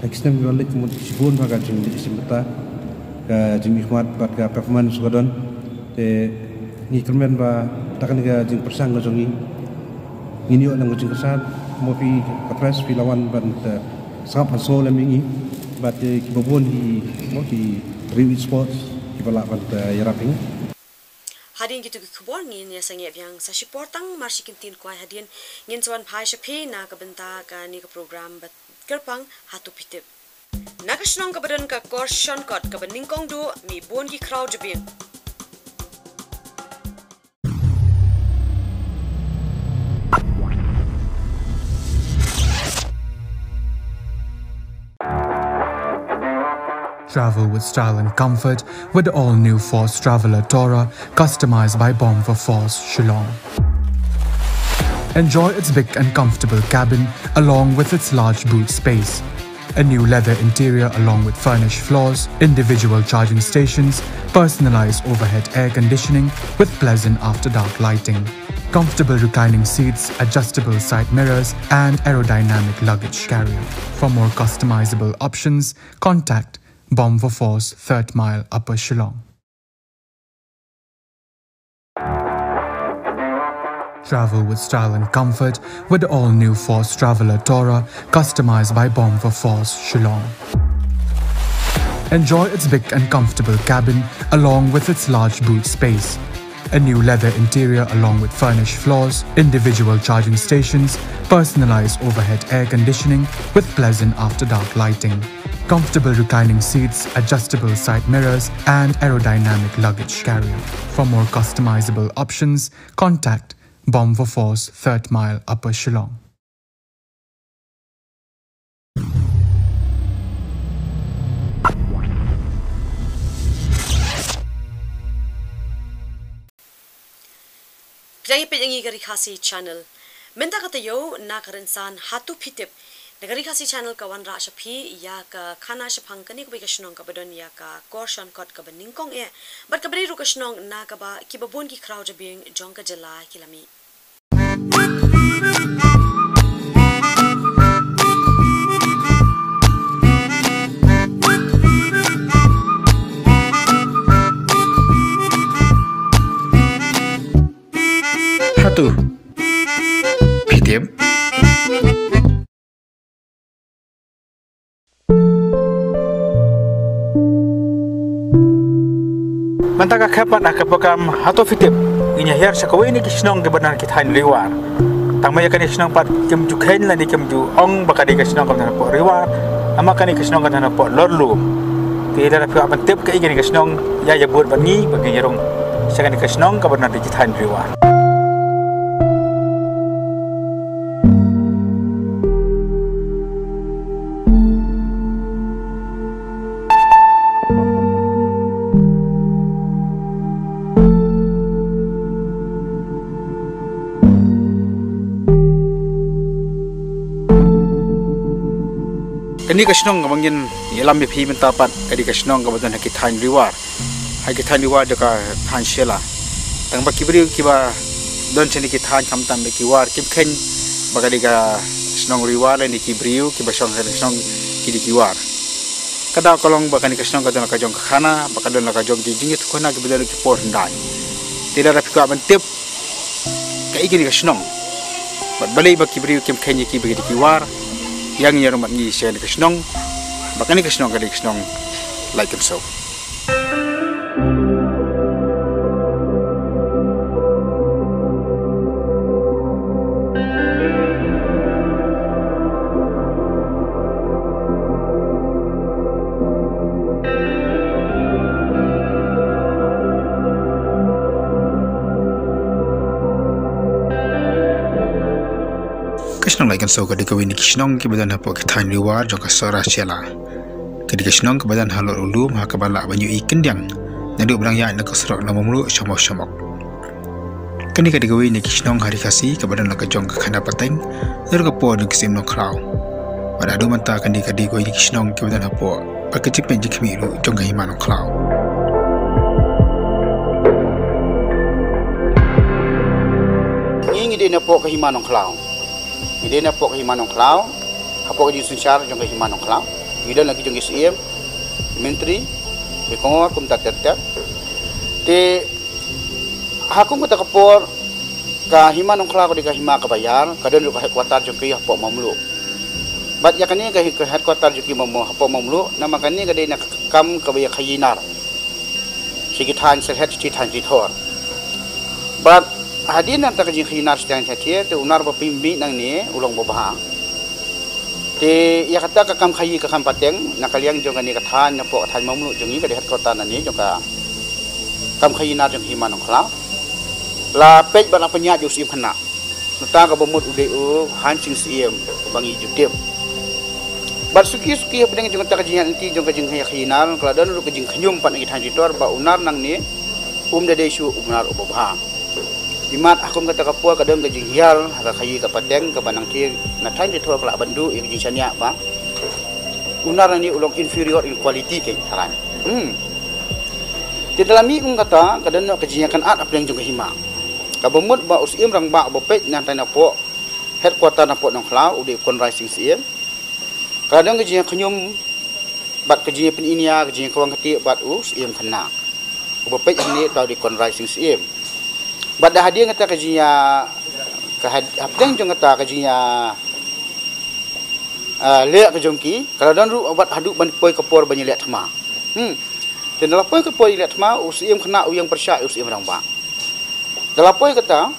ekstrem balik kemudian sibun pakai jumlah istimewa, ke jumlah khidmat, pakai performance sudah ni kermen ba takkan ke jumlah persang sungi, ini orang jumlah kesan, mau pi kapres pilawan ban sangat pasal lagi, but kibabun mau di review sports kibala ban yaraping. Hadian gitu kubor ngin ya sange yang sa supportang marsi kintin kuai hadian ngin suan pai shapi na ka benta ka ni ka program bat kerpang hatu pitip na ka shnong ka badan ka korshon kot ka baningkong du mi bon ki crowd jabin Travel with style and comfort with the all-new Force Traveler Tora, customized by Bomb for Force Shillong. Enjoy its big and comfortable cabin along with its large boot space. A new leather interior along with furnished floors, individual charging stations, personalized overhead air conditioning with pleasant after-dark lighting. Comfortable reclining seats, adjustable side mirrors, and aerodynamic luggage carrier. For more customizable options, contact Bomb for Force, 3rd Mile, Upper Shillong. Travel with style and comfort with the all-new Force Traveler Tora, customized by Bomb for Force Shillong. Enjoy its big and comfortable cabin along with its large boot space. A new leather interior along with furnished floors, individual charging stations, personalized overhead air conditioning with pleasant after-dark lighting. Comfortable reclining seats, adjustable side mirrors, and aerodynamic luggage carrier. For more customizable options, contact Bomb for Force, 3rd Mile, Upper Shillong. Pidai pedangi gari khasi channel. Minta kata yo nak rinsan hatu pitip. Negari kasih channel kawan ra shapi ya ka khana shapang kani ko bikashnong ka badon ya ka korshan kot ka baningkong e bat ka bari ru kashnong na ka ba ki babon ki crowd being jong ka jala kilami Hatu pitip Mantaka kapan nak program hatu fitip inya her sakawai ni kisnong kebenaran kita hain riwar tangmaya kan kisnong pat kemju kain la ni kemju ong bakadi kisnong kan po riwar ama kan kisnong kan po lorlu tidak ada apa tip ke ingin kisnong ya buat bangi bagi yarong sakan kisnong kebenaran kita hain riwar Ini kasnong ngomongin ilam biphi mentapat kadi kasnong kabutan hakitan riwar dekat han shela tang bakibri kiba don chini ki than kam tam ki war kim khen bagadiga snong riwar ni ki briu ki basong snong ki di war kada kolong bakani ka snong ka don ka jong khana bakadon ka jong jing itu kona ki bedal ki por ndai tidak rapi ka bantip ka igini ka snong bat balai ba ki briu kim khen ki bagadi ki war yang nya rumat ni sen ka snong bakani ka snong ka di snong like so. Kisnong like so ka dikawin ni kisnong ki badan hapo ki thain riwar jong ka sora chela ka di kisnong ka badan halor ulum ha ka bala banyu I kendyang nadu brang ya na ka sro na momlu chamok chamok kani ka dikawin ni kisnong hari kasi ka badan la ka jong ka khana pateng nadu ka po ni kisim no kraw pada do manta kan di ka dikawin ni kisnong ki badan hapo pa ka chipen jikmi lu jong ka himan no kraw ngi de na po ka himan no kraw ide na pok himanong klau hapok di sunsar jong ke himanong klau ide lagi jong SEM menteri ke kongor kum tat te hakum kata kapor ka himanong klau di ka hima ka bayar kadon ka headquarter jong ke hapok mamlu bat yakani ka headquarter jong ke hapok mamlu na makani ka de na kam ka bayar khayinar sigitan selhet ci tan ci thor bat hadin nan tak jing khinar sedang chatie te unar ba pimbi nang ni ulong bobha te ya kata ka kam khayi ka kam pateng nakaliang jong ani ka than na po than mamlu jong ni ka dehat kota nan ni jong ka kam khayi na jong himan ng khla la pej ba na penya ju sim khana nuta ka bomut ude u han sing sim bangi jutep bar suki bedeng jong ta ka jing anti jong ka jing khinar kala don lu ka jing khnyum pan ngi than ditor ba unar nang ni de desu unar ubobha Imat akum kata kapua kadang gajing hial haka kayi kapadeng kabanang ti na thain di thua kala bandu yang gajing sanya ba unar ni ulong inferior in quality ke saran ti dalami kum kata kadang gajing kan at apeng jong hima kabomut ba usim rang ba bopet nan tain apo headquarter na po nong klau ude kon rising sim kadang gajing khnyum bat gajing pen inia gajing kawang kati bat usim khana bopet ni taw di kon rising sim Bada hadiah kata kajinya hapdeng jong kata kajinya lek ke jongki kalau dan ru obat haduk ban poi kapor banyi lek thma dan dalam poi kapor lek thma usim kena uyang persya usim rang ba dalam poi kata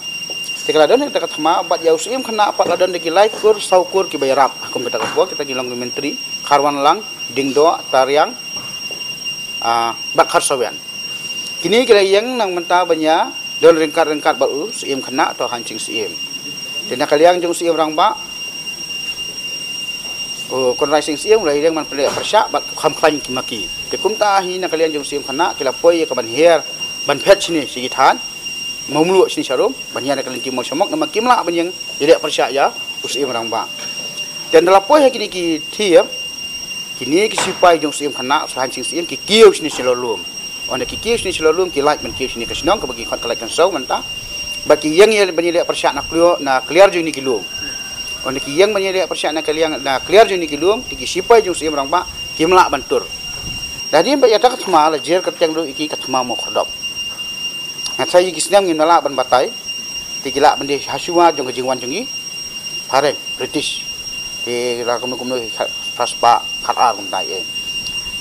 sekala dan kata thma obat ya usim kena apa ladan degi lai kur saukur ki bayarap akum kata kapor kita gilang menteri kharwan lang dingdo taryang bakhar sawen kini kira yang nang menta banya don rengkat baru SEM kena atau hancing SEM. Dan kalian jong SEM rang ba. Kon rising SEM mulai dengan man pelak persyak bat kham klan kimaki. Ke kum ta hi na kalian jong SEM kena kila poi ka ban her ban patch ni sigitan. Mamlu sini syarum ban ya kalian timau samok nama kimla ban yang jelek persyak ya SEM rang ba. Dan dalam poi kini ki tiap kini ki sipai jong SEM kena so hancing SEM ki kiu sini selolum. Onda kikir sini selalu kilai menkir sini kesenang ke bagi kolek kensau mentah bagi yang banyak persyak nak clear juni kilum onda ki yang banyak persyak nak clear juni kilum tiki sipai jung sim rang ba kimla bantur jadi mbak yata katma la jer keteng do iki katma mo khodop na sai ki senam ngin mala ban batai tiki la bende hasua jung jingwan jungi pare British di la kumno paspa khat kum tai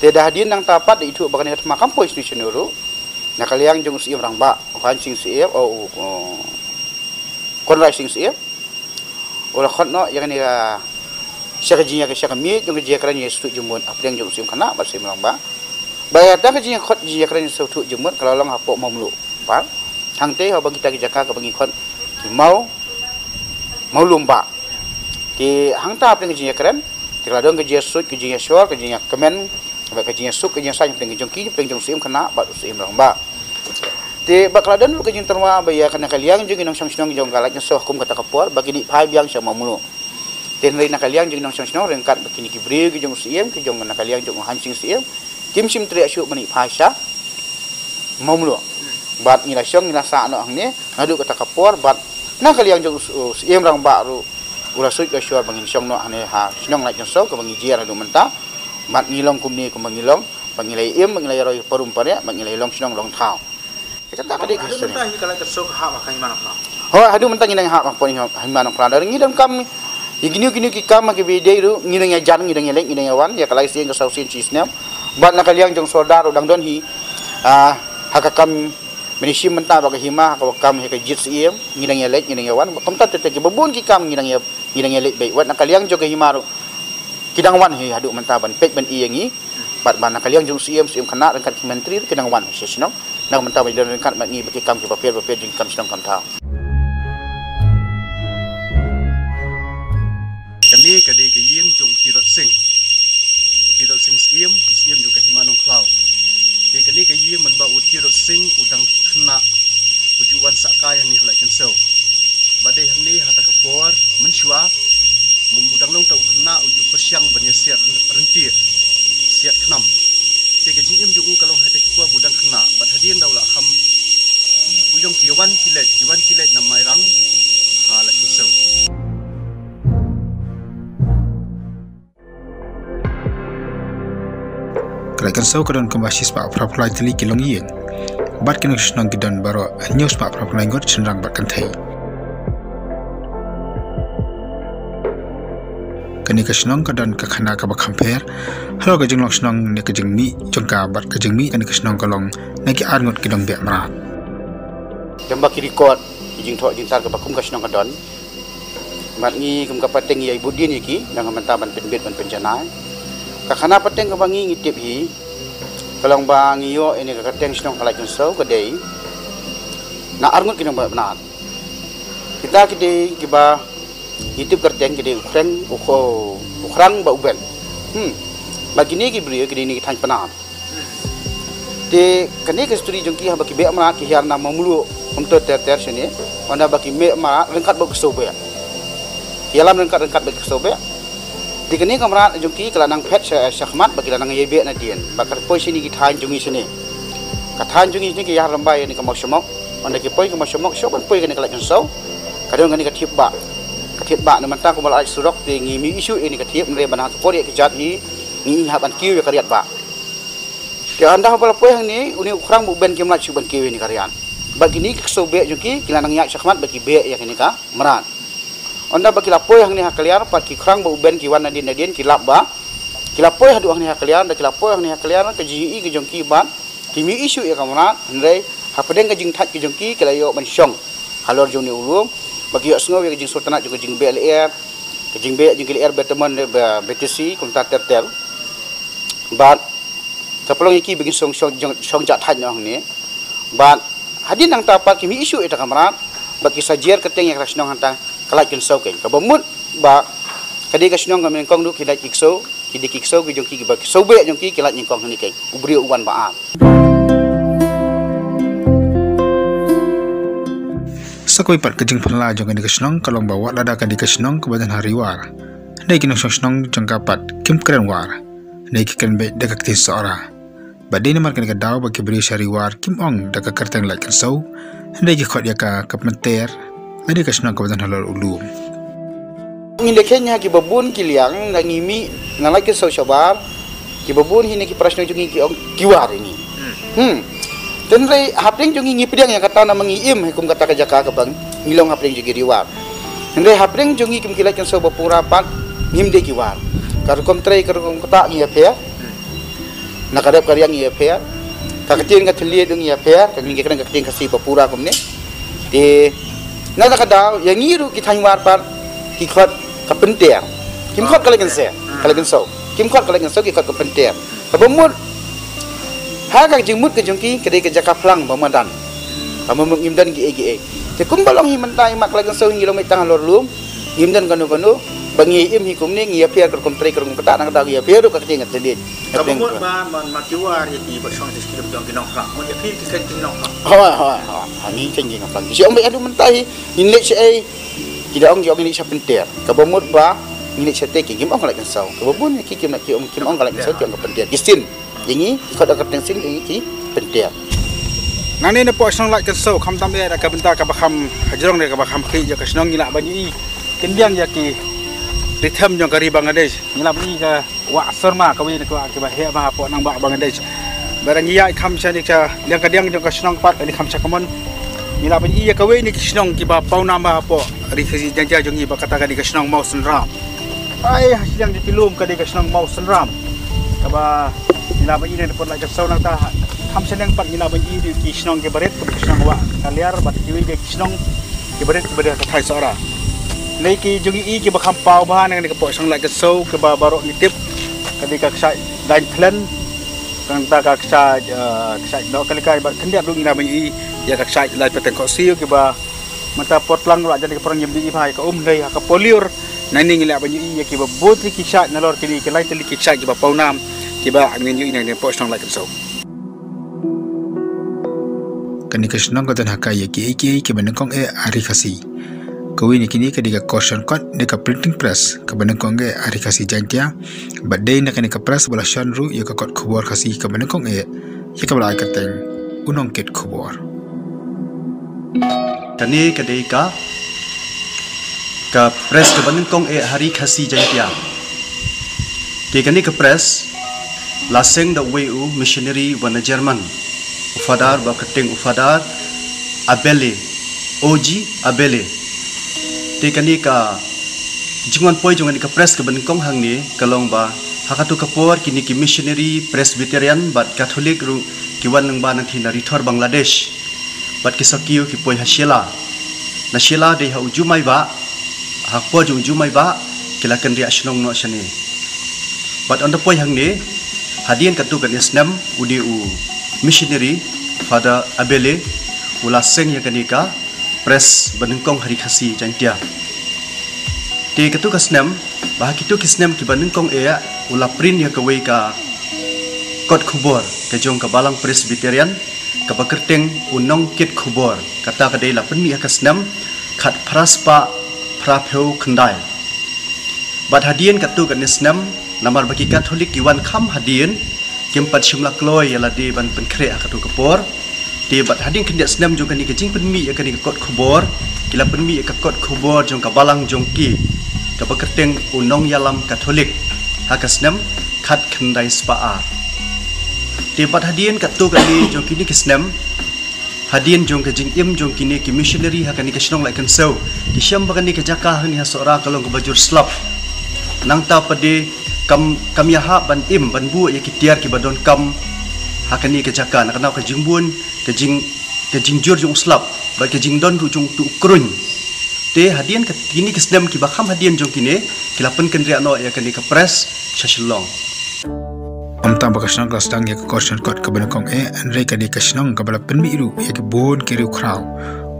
Tidak hadir nang tapat di itu bagan kat makam pois ni senuru. Nak kalian jong SEM rang ba, hancing SEM kon rising SEM. Ola khot no yang ni syaka jinya ke syaka mi jong je kran ni stu jumun apa yang jong SEM kana ba SEM rang ba. Bayar ta ke jinya khot je kran ni stu jumun kalau lang hapok mamlu. Pa. Hang te ha bagi ta ke jaka ke bagi khot ki mau lumba. Ti hang ta apa yang jinya kran. Kalau dong ke je sut ke jinya syor ke jinya kemen baik kajian suk kajian saya pengen jongki pengen jong SEM kena bat SEM rang ba te bakal dan lu kajian terma bayar kena kalian jong inong sang jong galak nyesah hukum kata kapor bagi di pai biang sama mulu te nai nak kalian jong inong sang rengkat begini ki bri ki jong SEM ki jong nak kalian jong hancing SEM kim sim tri asyuk mani phasha mamlu bat ngila syong ngila sa no hang ni ngadu kata kapor bat na kali yang jong siem rang ba ru urasut ka syur bangin syong no hang ha syong lai jong ka bangi jiar adu menta bat ngilong kumni ku mangilong pangilai im mangilai roi parum pare mangilai long syong long thau kita tak ada kisah ni kalau kesok ha makai mana kau ho adu menta ngina ha mak poni mana kau dari ngidam kam gini ki kam ke bide ru ngina jan ngina lek ngina wan ya kalai sing ka sausin chisnem bat na kaliang jong saudara dang don hi hakakam menisi menta bagi hima hakakam he ka jit siem ngina lek ngina wan kam ta te babun ki kam ngina lek baik wat na kaliang jong ka hima ru kidang wan hi adu menta ban pek ban i yangi bat ban na kaliang jong siem kena rengkat menteri kidang wan sesno nang menta ban rengkat mat ngi bagi kam ki papel jing kam sinong kam ta kani kadai ke yeng jong tirot sing siem juga himanong klau de kani ke yeng man ba tirot sing udang kena ujuan sakai yang ni halai kensau badai hang ni hata kapor mensyua memudang long tau kena uju persyang banya siat rentir siat kenam de ke jing im jong kalong hata kapor budang kena bad hadian daulah ham ujong kiwan kilet namai rang halai kensau Kalakan sau kadon kembasis pak praplai teli kilong yeng. Bat kena senang kidan baro news pak praplai ngot senrang bat kantai. Kani kesenang kadon kekhana ka bakhamper. Halo kajeng long senang ne kajeng mi jongka bat kajeng mi kani kesenang kalong neki ar ngot kidong be merat. Jamba ki record jing thok jing tar ka bakum kesenang kadon. Mat ngi kum ka pateng ya ibu din iki nang mentaban penbet ban penjanai. Kakana pateng ka bangi ngitip hi kalong bang iyo ini ka kateng sinong kalai kunsau kadai na arngut kinong benar kita kidai kiba ngitip kateng kidai ukrang ba uben bagini ki brio kidai ni thang panar te kani ka sturi jongki ha baki be amra ki hiar na mamulu untuk ter sini onda baki me ma rengkat ba kusau be yalam rengkat ba kusau be di kini kamera jungki kelanang pet syahmat bagi lanang yebe na dien bakar poi sini kita jungi sini kata jungi sini ki yar lambai ni kamau semok onda ki poi kamau semok soban poi kani kalak sau kadang kani katip ba na mantang kumal ai surok ti ngi mi isu ini katip nre banah pori ki jat hi ngi haban kiu ya kariat ba ke anda pala poi hang ni uni ukrang bu ben kimlat suban kiu ni karian bagi ni kesau be jungki kelanang yak syahmat bagi be ya kini ka meran onda bagi lapoi hang ni hakaliar pat ki krang ba uben ki wan nadin ki lap ba ki lapoi hadu hang ni hakaliar da ki lapoi hang ni hakaliar ka ji ki jong ki ban ki mi isu ya kamera ndai hapedeng ka jing that ki jong ki kelayo ban syong halor jong ni ulum bagi yo sngo ki jing sultanat juga jing BLR ki jing be jing LR beteman BTC kumta tertel bat kapelong iki bagi syong jat hat hang ni bat hadin nang tapat ki mi isu eta kamera bagi sajier keteng yang rasnong hantang kalai kensau ken kabamut ba kadi ka sinong kamen kong du kidai kiksau kidi kiksau ki jongki ba kisau be jongki kilat nyengkong ni ken ubri uwan ba Sakoi pat kajing panla jong kadi kesenang kalong bawa lada kadi kesenang ke badan hariwar nei kinong senang jongka pat kim keren war nei kiken be dekak ti seora badini mar kani kadaw bagi beri hariwar kim ong dekak kerteng lai kensau nei ki khot ya ka kapmenter Mari kesenang kawasan halal ulum. Nginde kenya ki babun ki liang na ngimi ngalai ke sabar ki babun hini ki prasno jungi ki ong kiwar ini. Tenre hapling jungi ngi pidang yang kata na mangiim hukum kata ka jaka ka bang ngilong hapling jungi riwar. Tenre hapling jungi kim kilai kan so bapura pat ngimde kiwar. Karukom trai karukom kata ngi ape. Nakadap karyang ngi ape. Kakatin ka thli dung ngi ape ka ngi kan kakatin kasi bapura komne. Di nada kadau yang ngiru kita hingwar par kikot kapenter kim khot kalagan so kim khot kalagan so kikot kapenter kabamut ha ka jingmut ke jongki kedai ke jaka plang bamadan amamuk ngimdan gi ege te kumbalong himantai mak kalagan so ngilong mitang lor lum ngimdan kanu bangi im hikum ni ngi apiar ker kontrai ker kata nang dagu ya peru ka tingat tedit kabamut ba man makiwar yati basong diskrim jong kinong kra mo ya pin kikan kinong kra ha ni cengi ngapang si ong adu mentai inlet si ai tidak ong jog ni sapenter kabamut ba inlet sate ki kim ong kalak sau kababun ki kim nak ki ong kalak sau ki ong pentir kisin jingi kod ka tengsin ki pentir Nani na po snong like kan so kham tam ya ka benta ka bakham hajrong ne ka bakham khi ya ka snong ngila banyi kendiang ya ki rhythm jong kari Bangladesh ngila banyi ka wa sarma ka wi ne ka ba he ma po nang ba Bangladesh barang ya kham cha ni ka liang ka diang jong ka snong pat ni kham cha kamon ngila banyi ya ka wi ni ki snong ki ba pau nama po ri khasi jang jong i ba kata ka di ka snong mau senram ai hasilang di pilum ka di ka snong mau senram ka ba ngila banyi ne po like so nang ta ham seneng pat ngila banyi di kisnong ke baret ke kisnong wa kaliar bat kiwi ke kisnong ke baret ke thai sora nei ki jungi i ke bakham pau ba nang ke po sang la ke so ke ba baro ni tip ke di ka sa dan plan kang ta ka sa no kali kai ba kendiap lu ngila banyi ya ka sa la peteng ko siu ke ba mata pot lang ra jadi ke perang yem di phai ka dei ka poliur nai ni ngila banyi ya ke ba botri ki sa nalor ke ni ke lai teli ki sa ke ba pau nam ke ba angin yu nang ne po sang la ke so kani kashnong ka dan hakai ki ke benengkong ari khasi kawi ni kini kadika caution code de ka printing press ka benengkong ari khasi jantia badai na kani ka press bola shanru ya ka code khobor khasi ka benengkong ya ka bala kateng unong ket khobor kani kadika ka press ka benengkong hari khasi jantia ke kani ka press laseng da weu missionary wana Jerman ufadar ba keting ufadar abele oji abele te kani ka jingon poi jongan ka press ka benengkong hang ni kalong ba hakatu kapor kini ki missionary presbyterian bat catholic ru kiwan nang ba nang thina rithor Bangladesh bat ki sakiu ki poi hashela na shela de ha ujumai ba hakpo ujumai ba kilakan ri ashnong no shani bat on the poi hang ni hadian katu kan isnam udi u missionary Father Abele ulaseng ya kanika press benengkong hari khasi jantia te katu kasnam bah kitu kisnam ki benengkong ula print ya kawai ka kot khubor ke jong ka balang presbyterian ka pakerteng unong kit khubor kata ka dei la penmi kasnam khat praspa prapeu khandai bat hadian katu kan isnam namar bagi katolik iwan kham hadian kempat shimla kloy yala de ban penkre akatu kapor te bat hading kendia snam jong kani kejing penmi ya kani kot khobor kila penmi ya kot khobor jong ka balang jong ki ka bakerteng unong yalam katolik hakasnam khat khandai spa te bat hadien katu kani jong kini kisnam hadien jong kejing im jong kini ki missionary hakani kasnong like so ki syam bakani ke jaka hani hasora kalong ke bajur slap nang ta pade kam yaha ban im ban bu ya kitiar ki badon kam hakani ke jaka nak kenau ke jingbun ke jing jur jung slap ba ke jing don jung tu krun te hadian ke kini kisdam ki bakham hadian jong kini kilapen kendria no ya kani ke press shashilong amta bakasnang klasdang ya caution code ke benengkong andre kadi kasnang ka bala penmi iru ya ke bon ke ru krau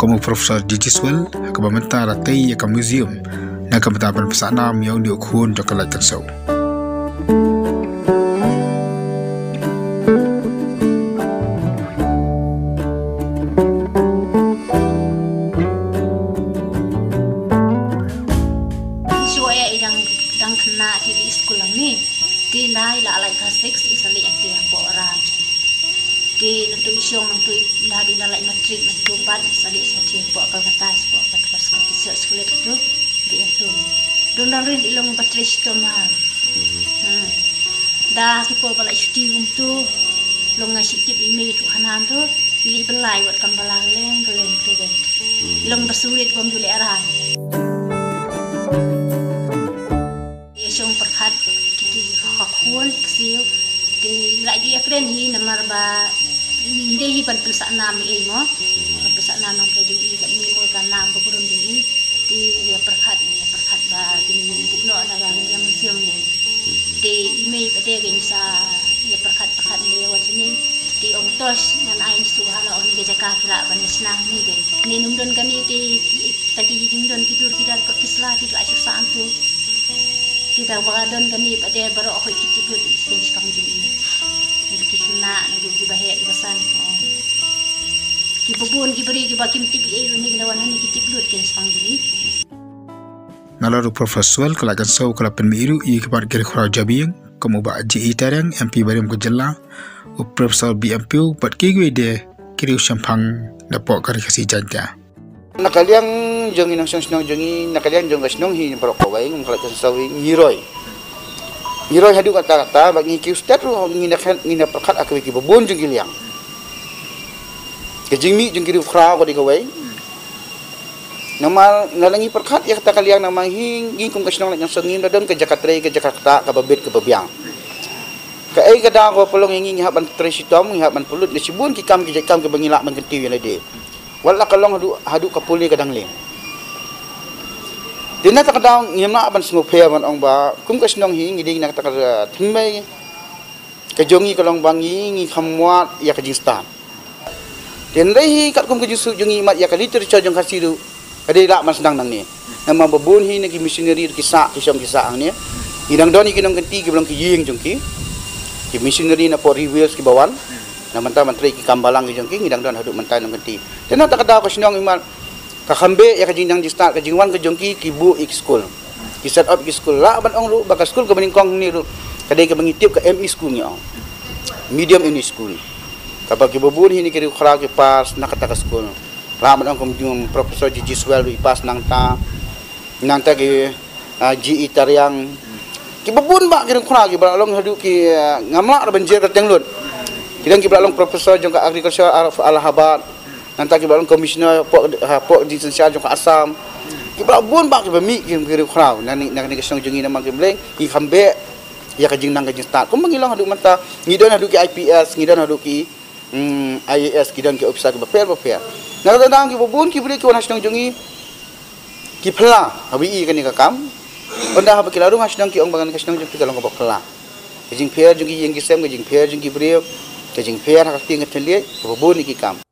como professor digiswell ka bamenta ratai ya ka museum na ka matapan pesana miau ni khun jokala kansau la alai ka 6 isali ate po ran di tu isyong nang tu la di la matrik nang tu pat isali sati po ka katas po ka pas ka tisel sekolah tu di itu don rin ilong patris to mal da ki po bala cuti tu long ngasi tip ime tu hanan tu ili belai buat kambalang leng geleng tu ben ilong bersulit bom dule aran isyong perkat khun kesiu di lagi akren hi namar ba inde hi pan persa nam e mo persa nam nam te jungi ka ni mo kan nam ko purun di ya perkhat ba di bu no na ga yang siom ni di ime ba de gen sa ya perkhat ni wa sini di ong tos ngan ain subhana on ge jaka kila ban isna ni gen ni numdon kan ni tadi jingdon tidur kita ko kisla di la susah tu kita bakadon kani pada baru aku ikut ikut stage kami ini jadi kisna nunggu di bahaya di pesan kibubun kiberi kibakim tipi ini lawan ini kitiplut kan sepang ini nalaru profesional kalakan sau kalapan miru i kebar kiri khurau jabiyang kamu ba ji itarang MP barim ko jalla u profesor BMP bat kigwe de kiri usampang dapok kari kasih janja. Nakaliang jong inang senong jongi nakaliang jong kasnong hi perok kawai ngkalat sawi ngiroi. Ngiroi hadu kata-kata bagi ki ustad ru ngina perkat aku ki babon jong liang. Kejingmi jong kiri ukra ko di kawai. Nama nalangi perkat ya kata kaliang nama hi kum kasnong yang sengin dadam ke Jakarta ke babit ke babiang. Ka ai kada ko pelong ngi haban tresitom haban pulut di sibun ki kam ke bangilak mengkenti yang lede. Wala kalong hadu kapuli kadang ling. Dina tak kadang ngimna aban snguphe man ong ba kum kasnong hi ngiding nak tak thimai kajongi kalong bangi ngi khamwat ya kajistan. Den hi kat kum kajusu jongi mat ya kalitur jong kasidu. Ade lak man sedang nang ni. Nama babun hi nagi missionary kisah ang ni. Hidang doni kinong kenti ki belong ki ying jongki. Ki missionary na po reveals ki bawan. Na manta menteri ki kambalang ki jongki ngidang don haduk mentai nang kenti. Tena tak kada ko sinong iman ka khambe ya ka jingjang di start ka jingwan ka jongki ki bu ik school. Ki set up ki school la ban ong lu baka school ka beningkong ni ru. Kadai ka mengitip ka ME school ni ong. Medium in school. Kapag ki babun hi ni ki khara ki pas nakata ka school. La ban ong kum profesor Gigi Swell ri pas nang ta ki GE Tariang ki babun ba ki khara ki balong hadu ki ngamla banjir ka tenglut. Kidang ki balong profesor jong ka agriculture Allahabad nanti ki balong commissioner pok di sensia jong ka Assam ki balong ba ki bami ki khara nani ki song jongi nama ki bleng ki khambe ya ka jingnang ka jistat kum mangilong hadu manta ngidon hadu ki IPS ngidon hadu ki IAS kidang ki officer ki bapel na dadang ki babun ki bule ki wana song jongi ki phla habi ka ni ka kam onda ha ki laru hasnang ki ong bangan ka song jongi kalong ka phla jing pher jongi yang ki sem ka jing pher jongi brio ka jing pher ha ka ting ka telie babun ni ki kam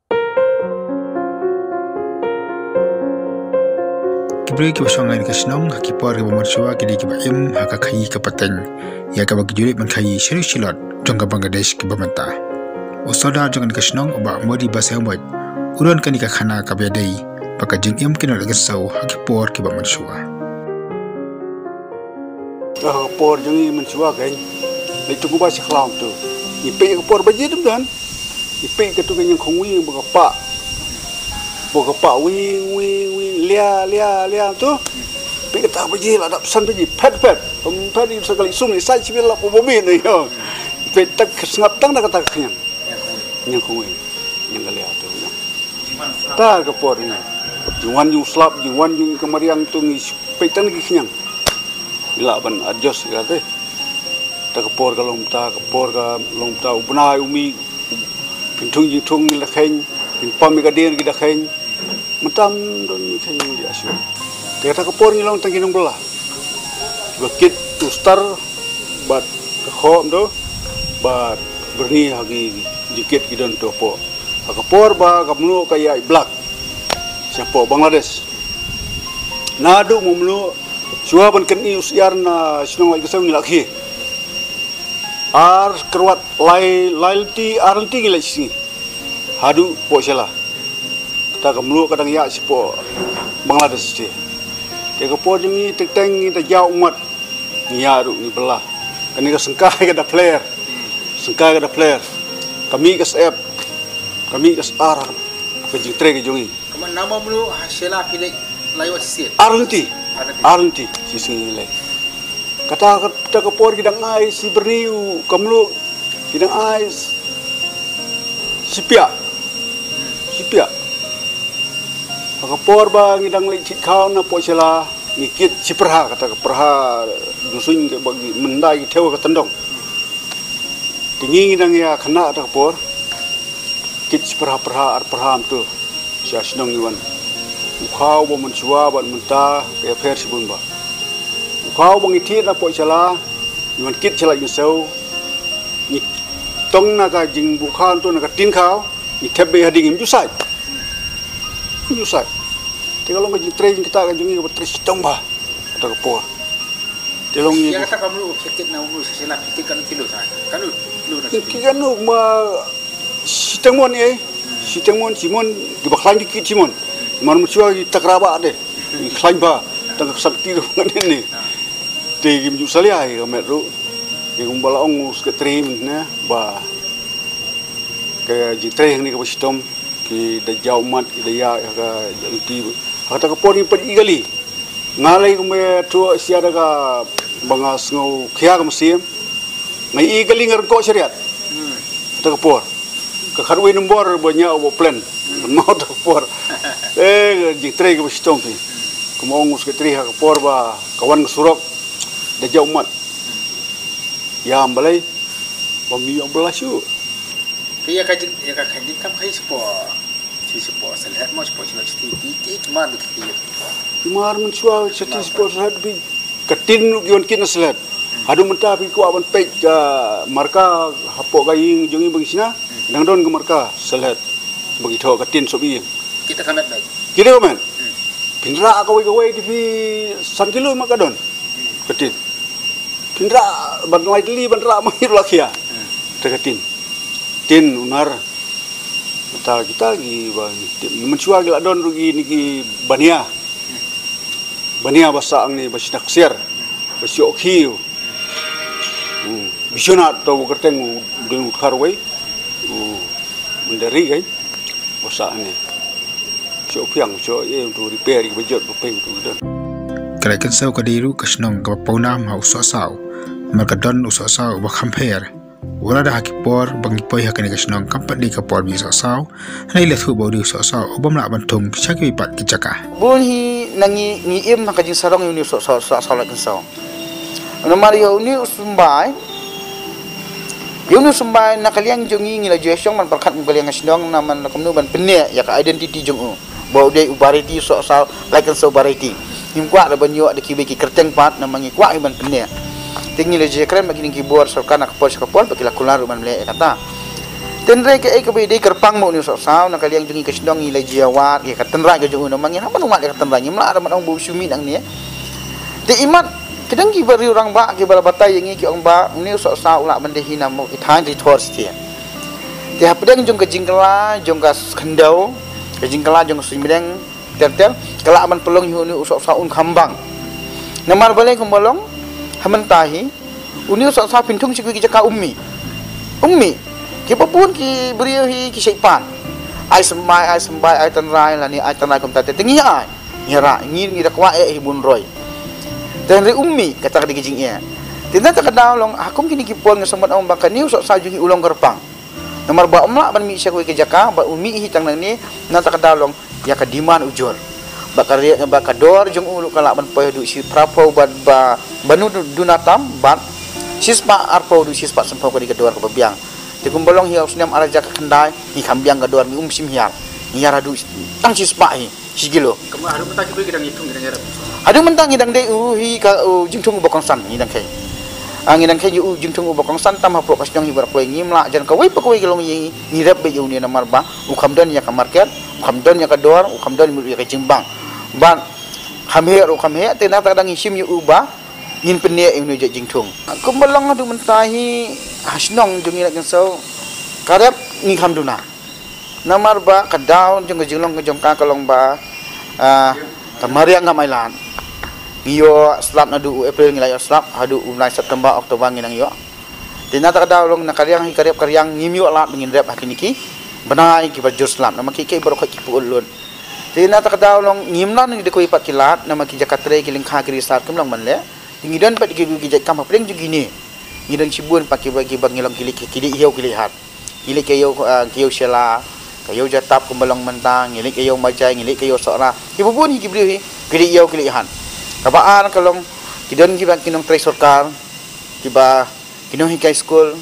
Kibri ki basong ngai ka snong ki por ki bomarchua ki di ki baim ha ka khai ka pateng ya ka bagi julit man khai shiru shilot jong ka Bangladesh ki bamanta usoda jong ka snong ba modi basang boy uron kan ka khana ka bedai baka jing im kin la gesau ha ki por ki bomarchua por jong menchua kan le tu ba si khlam tu ni pe ka por ba ji dum dan ni pe ka tu kan yang khongwi ba ka pa wi lia tu pe ka ta ba ji la dap san ba ji pet ni sekali sum ni sai chi la po bo mi ni yo pe tak ngap tang da ka ta khnyang yang khongwi yang lia tu ta ka por ni jingwan ju slap jingwan ju kemariang tu ngi pe tang ki khnyang ila ban adjust ka te ta ka por ka long ta ubna umi pintung ji thung la khain pin pam ka den ki da khain matam don ni khain di asu te ta ka por ni long tang kinong bela bakit to star bat ka khom do bat berni hagi dikit ki don to po ka por ba ka mlu ka ya black siapa Bangladesh nadu mumlu Chua ban kan i usiar na sinong ai kesau ngilakhi ar kerwat lailti arenti ngilai sini hadu po sela kita kamlu kadang ya sipo Bangladesh je ke po jengi teng ta jauh umat nia ru ni belah kani ka sengkai ka da player kami ka sep kami ka ar ka jing tre ke jongi kaman nama mulu hasela pilih laiwat sit Arenti sisi nilai. Kata kapor kidang ai si berniu kamlu kidang ai sipia. Kapor ba ngidang lecit kau na po sila ngikit si perha kata perha dusun ke bagi mendai tewa ke tendong. Tinggi ngidang ya kena kata kapor kit si perha arperham tu si asinong iwan. Ukau ba menchua ba menta ke fer sibun ba ukau bang iti na po chala yuan kit chala yusau ni tong na ka jing bukhan to na ka tin khao ni thebe hading im jusai te kalong ka jing train kita ka jing ka tres tong ba ta ka po te long ni ya kata kamu kit na ulu sila kit kan kilo sa kanu na kikanu ma sitemon simon di baklan dikit simon Manu cua kita kerabat deh, klaim ba, tangkap sakti tu kan ini. Di game jusalia ya metro, di gumbala ongus ke trim, ne, ba, kayak jitre yang ni kapasitom, ki da jau mat ki da ya ka ti hata ka pori pa igali ngalai ko me tu sia da ka bangas ngau khia ka musim ngai igali ngar ko syariat hata ka por ka kharwe nombor banyak bo plan mau ta por jing tre ka stong ki ko ngus ke tri ha ka por ba kawan surok da jau mat ya balai bami belasyu Kaya kaji kam kai sport selhat mau sport citi kemar dikit. Kemar mencual citi sport selhat bi ketin gion kin selhat. Adu mentah bi ku aban pej marka hapok gaying jongi bagi sina dangdon ke marka selhat bagi tho ketin sobi. Kita kamet baik. Kita kamet. Pinra kawai di san kilo makadon ketin. Pinra banwai dili banra mahir lakia. Ketin. Tin unar kita gi mencual gila don rugi niki bania basa ang ni basinak siar basiok hiu bisionat to kerteng dengan karway menderi kan basa ni siok piang siok untuk repair bajot peng tu don kala kesau kadiru kasnong ka paunam hausa sau markadon usa sau ba compare wala dah kipor bangi poi hakani kasnong kampat di kapor bi sasau nai le thu bodi sasau obam la bantung chaki pat kichaka bun hi nangi ni im nakajing sarong uni sasau la kansau nomar yo ni usumbai nakaliang jongi ngila jesong man perkat ngaliang kasnong naman nakamnu ban penne ya ka identity jong bau dei ubariti sasau like kansau bariti him kwa da banyo da kibeki kerteng pat namangi kwa ban penne tinggi leje keren bagi ning keyboard sarkan nak kapol bagi lakular man le kata tenre ke ai ke be kerpang mo ni so saw nak kaliang jungi ke sedong ni leje awat ke tenra ke jungu namang apa numat ke tenra ni mala man bu sumi nang ni te imat kedang ki bari orang ba ke bala batai yang ki ong ba ni so saw la bande hina mo ki than ri thor sti te hapdeng jung ke jingkala jung ka khendau ke jingkala jung simdeng tertel kala man pelong hu ni so saw un khambang namar balai kumbolong hamentahi uni usah pintung sikui kijaka ummi kita pun ki beriau hi ki syaipan ai sembai ai tanrai lani ai tanrai kom tate tingi ai ngira ngir ngira kwa bun roy dan ri ummi kata ka digijing ia tinda ta kadang long hakum kini ki pon ngasambat om bakani usah saju hi ulong gerpang nomor ba umla ban mi sikui kijaka ba ummi hi tang ni na ta kadang long ya ka diman ujur bakariya bakador jong ulu kala ban poy du si prapo ba banu dunatam ban sispa arpo du sispa sempo ka di kedor ka bebiang di kumbolong hiau senam araja ka kendai ni kambiang kedor mi sim hiar ni aradu tang sispa hi sigilo kamu adu mentang ki gedang hitung gedang arab adu mentang ngidang de hi ka jingtung bokong san ngidang kai angin kai ju jingtung bokong san tam hapro kasjong hi berpoy ngimla jan ka wei pakoi gelong yi ngirap be yu ni namar ba ukamdon ya ka market ukamdon ya ka dor ukamdon mi ka jimbang ban khamhe tena kadang isim yu uba ngin penne inu je jingtung kumbalong adu mentahi hasnong jungi nak so karep ni khamduna namar ba kadaun jung jinglong jong ka kalong ba kamaria ngamailan iyo slap nadu april ngilay slap hadu ulai september oktober nginang yo tena kadawlong nakariang hi karep karyang ngimyo lat ngin rep hakiniki benai ki bajur slap namaki ke barokah ki pulun tina tak daulong ngimlan ni dekoi pat kilat nama ki jakatre ki lingkha ki risar kemlang manle ngidan pat ki jak kam pring ju gini ngidan cibun pak ki bagi bangilong kili hiau kilihat kili kayo sela kayo jatap kumbalong mentang ngilik kayo majai ngilik kayo sora ibu pun ki bri kili hiau kilihan kapaan kalong kidan ki kinong trai sarkar kiba kinong high school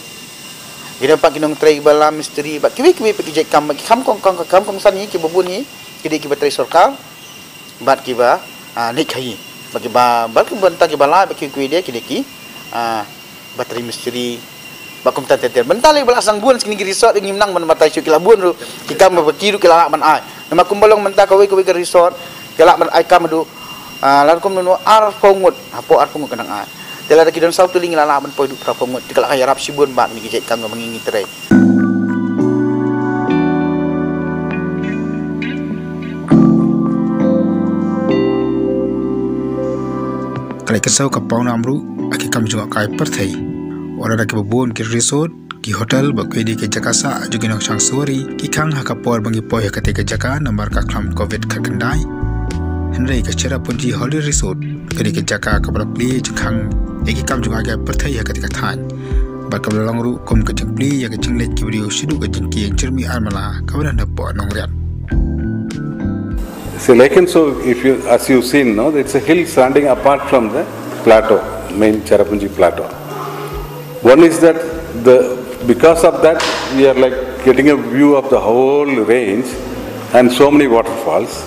kidan pak kinong trai bala misteri pak kibi pak jak kam kong san ni ki bubun ni kidi kiba trai sarkar bat kiba nik khai bagi ba bal banta kiba la bagi kui dia kidi ki bateri misteri bakum tateter bentale bala sang buan sini resort ngim nang man matai chu kila buan ru kikam bakiru kila man ai nama kumbalong menta kawe ke resort kila man ai kam du lan kum nu ar pongut apo ar pongut kanang ai tela da kidon sautu ling la man poy du pra pongut kala kaya rap sibun bat ni kijek kam mangingi trai kala kesau ka pauna amru aki kam juga kai perthai ora da ke bobon ki resort ki hotel ba kwedi ke jakasa jugin sang sori ki khang hakapor bangi poi hakate ke jaka nambar ka khlam covid khakandai henry ka chera punji holiday resort kedi ke jaka ka pli khang eki kam junga ga perthai hakate ka than ba ka langru kom ka jingpli ya ka jinglet ki video shidu ka jingki yang cermi armala ka wana na po nongriat. So Laikenso, if you, as you've seen, no, it's a hill standing apart from the plateau, main Cherrapunji plateau. One is that because of that we are like getting a view of the whole range and so many waterfalls.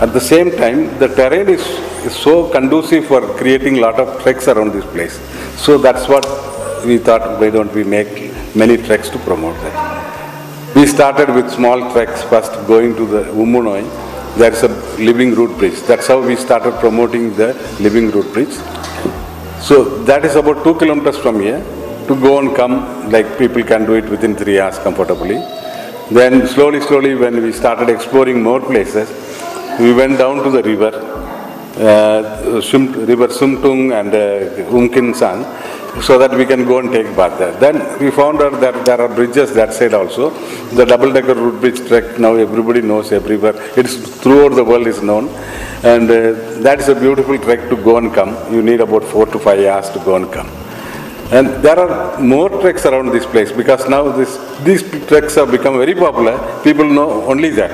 At the same time, the terrain is so conducive for creating a lot of treks around this place. So that's what we thought, why don't we make many treks to promote that. We started with small treks first, going to the Umunoi. There is a living root bridge. That's how we started promoting the living root bridge. So that is about 2 kilometers from here. To go and come, like people can do it within 3 hours comfortably. Then slowly when we started exploring more places, we went down to the river, River Sumtung and Umkinsan, so that we can go and take bath there. Then we found out that there are bridges that side also. The double-decker root bridge trek, now everybody knows everywhere. It's throughout the world is known. And that is a beautiful trek to go and come. You need about 4 to 5 hours to go and come. And there are more treks around this place because now these treks have become very popular. People know only that.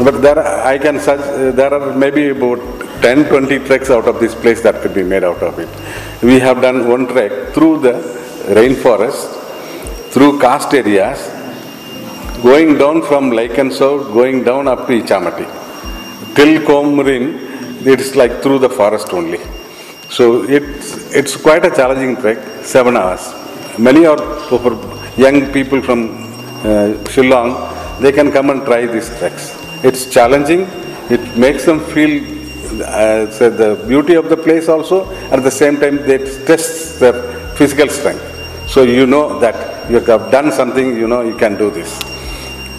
But there are maybe about 10-20 treks out of this place that could be made out of it. We have done one trek through the rainforest, through karst areas, going down from Laikenso, going down up to Ichamati. Till Komrin, it's like through the forest only. So it's quite a challenging trek, 7 hours. Many are young people from Shillong, they can come and try these treks. It's challenging, it makes them feel the beauty of the place also, at the same time they test their physical strength. So you know that you have done something, you know you can do this.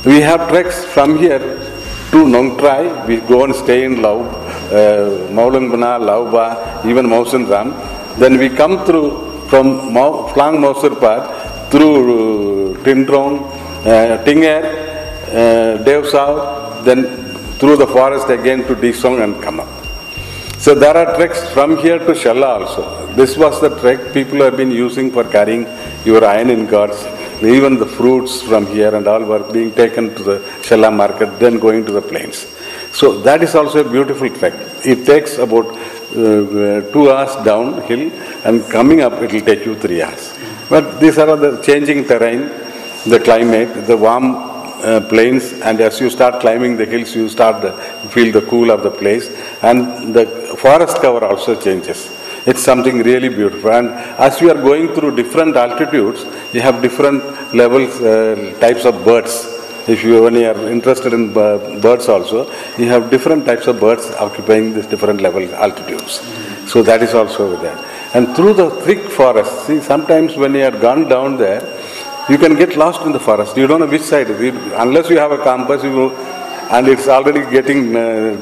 We have treks from here to Nongtrai. We go and stay in Maulangbana, Lauba, even Mausan Ram. Then we come through from Flang Mausurpad through Tindrong, Tinger, Devsau, then through the forest again to Disong and come up. So there are treks from here to Shella also. This was the trek people have been using for carrying your iron ingots. Even the fruits from here and all were being taken to the Shella market, then going to the plains. So that is also a beautiful trek. It takes about 2 hours downhill, and coming up it will take you 3 hours. But these are the changing terrain, the climate, the warm plains, and as you start climbing the hills, you start to feel the cool of the place, and the forest cover also changes. It's something really beautiful. And as we are going through different altitudes, you have different levels, types of birds. If you only are interested in birds also, you have different types of birds occupying these different levels, altitudes. So that is also there. And through the thick forest, see, sometimes when you have gone down there, you can get lost in the forest. You don't know which side. Unless you have a compass, and it's already getting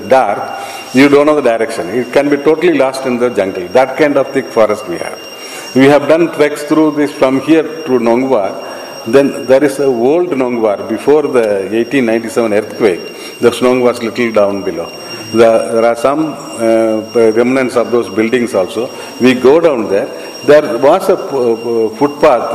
dark, you don't know the direction. It can be totally lost in the jungle. That kind of thick forest we have. We have done treks through this from here to Nongwar. Then there is a old Nongwar. Before the 1897 earthquake, the Nongwar was little down below. There are some remnants of those buildings also. We go down there. There was a footpath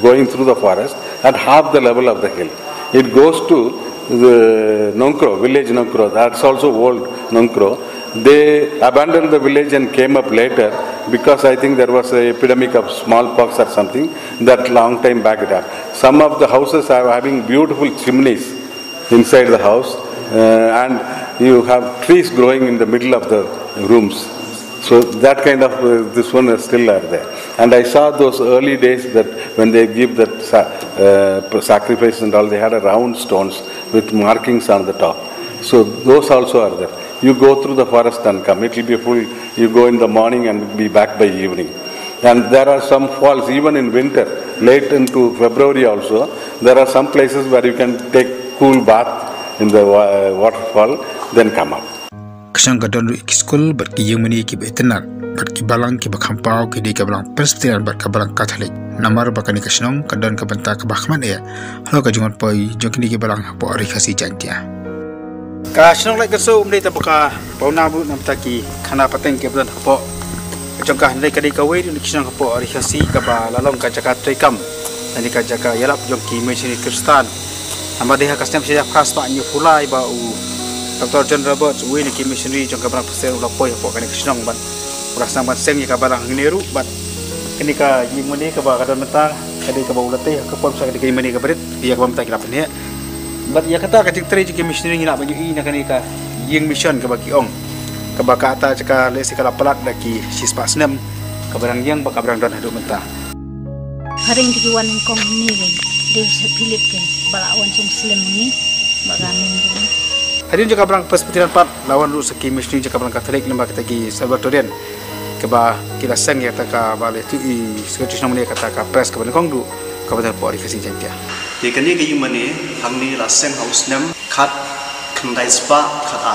going through the forest at half the level of the hill. It goes to the Nongkro, village Nongkro. That's also old Nongkro. They abandoned the village and came up later because I think there was an epidemic of smallpox or something that long time back it up. Some of the houses are having beautiful chimneys inside the house, and you have trees growing in the middle of the rooms. So that kind of, this one is still are there. And I saw those early days that when they give that sacrifice and all, they had a round stones with markings on the top. So those also are there. You go through the forest and come. It will be full. You go in the morning and be back by evening. And there are some falls, even in winter, late into February also, there are some places where you can take cool bath in the waterfall, then come up. Kasang gadon ru school but ki yumani ki betenar bat ki balang ki bakhampau ki di ka balang Presbyterian bat ka balang Catholic namar bakani ka snong ka dan ka banta ka bakhman ya halo ka jungon poi jong ki balang po ari khasi jantia ka snong lai ka so umdei ta baka pauna bu nam ta ki khana pateng ke bulan po jong ka handai ka di ka wei ni snong ka po ari khasi ka ba lalong ka jaka trekam ani ka jaka yalap jong ki missionary Kristan amade ha kastem sia khas pa ni fulai ba u Dr. John Roberts wei ni ki missionary jong ka balang pastel ula poi po ka ni snong ban rasa mat seng ka balang ngeru bat ini ka yimuni ka ba kadan mentang kadi ka ba ulate ka pom sa kadi yimuni ka berit dia ka mentang kilap ni bat ya kata ka tik tri ki missionary ngina baju ina kani ka ying mission ka ba ki ong ka ba ka ata ka le si kala pelat da ki sispa snem ka barang yang ba ka barang dan hadu mentang haring ki wan kong ni wen de Philip ken balawan sum muslim ni bagamin ni hadin juga barang Presbyterian pat lawan ru seki missionary juga barang Katolik lemba kita ki Salvatorian keba kila sang ya taka bale tu I sekretari namanya kata ka press ka kong du ka badal po ri kasi jantia te kani ga yimane hamni la sang house nam khat khandai spa khata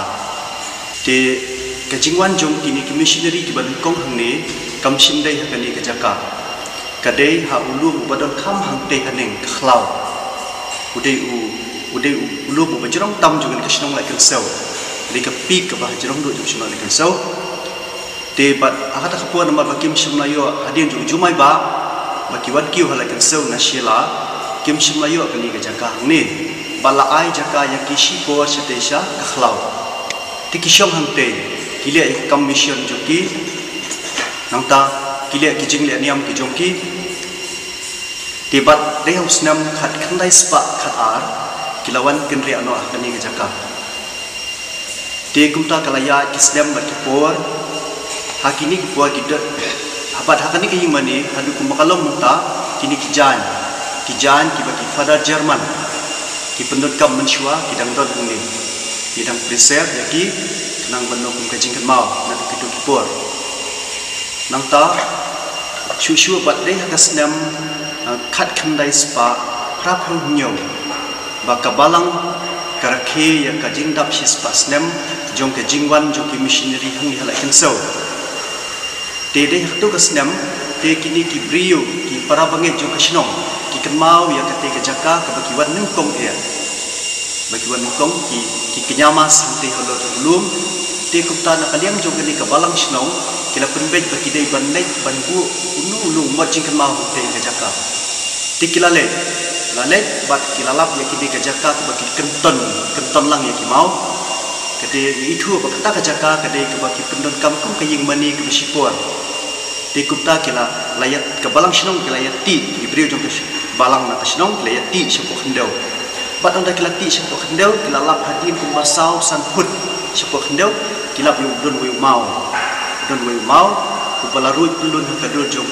te ka jingwan jong kini ki missionary ki ban kong hamni kam sim dai kani ka jaka kadai ha ulu badal kham hang te haneng khlau udai ulu bajrong tam jong ka shnong lai kan sau ri ka pi ka ba jrong do jong shnong lai kan sau te bat akata kapua nama bakim shimlayo hadin ju jumai ba bakiwan kiu halakan sau nashila kim shimlayo kani ga jaka ni bala ai jaka yakishi ko chatesha kakhlau tikishong hante kile kam mission joki nangta kile kijing le niam ki jongki te bat de husnam khat khandai spa khatar kilawan kenri ano kani ga jaka te kumta kalaya kisdam bakipor hakini buat kita habat hakani ke yimani hadu kumakalom muta kini kijan ki bagi Father German ki pendot kam menshua ki dang don ni ki dang preserve yaki nang bano kum kajing kan mau na kitu kipor nang ta shu bat dei hakasnam khat khandai spa prap hunyo ba kabalang karakhe ya kajing dap sis pasnem jong ke jingwan jong ki missionary hang halai kan so Dede haktu kasnam te kini ki brio ki para banget jo kasnong ki kemau ya kate ke jaka ke bakiwan nengkong ya bakiwan nengkong ki kenyamas hante holo belum te kupta na kaliang jo kini ke balang snong kila penbej baki dei bannek banbu ulu mat jing kemau te ke jaka te kila le bat kilalap ya kini ke jaka ke baki kenton lang ya ki mau kade itu bakta ke jaka kade ke baki pendon kampung ke ying mani ke sipor te kupta kila layat ke balang shnong kila yati ibrio jong balang na shnong kila yati sipok hendau bat anda kila ti sipok hendau kila lap hadin ku masau san put sipok hendau kila bi don we mau ku balarui pelun ka dul jong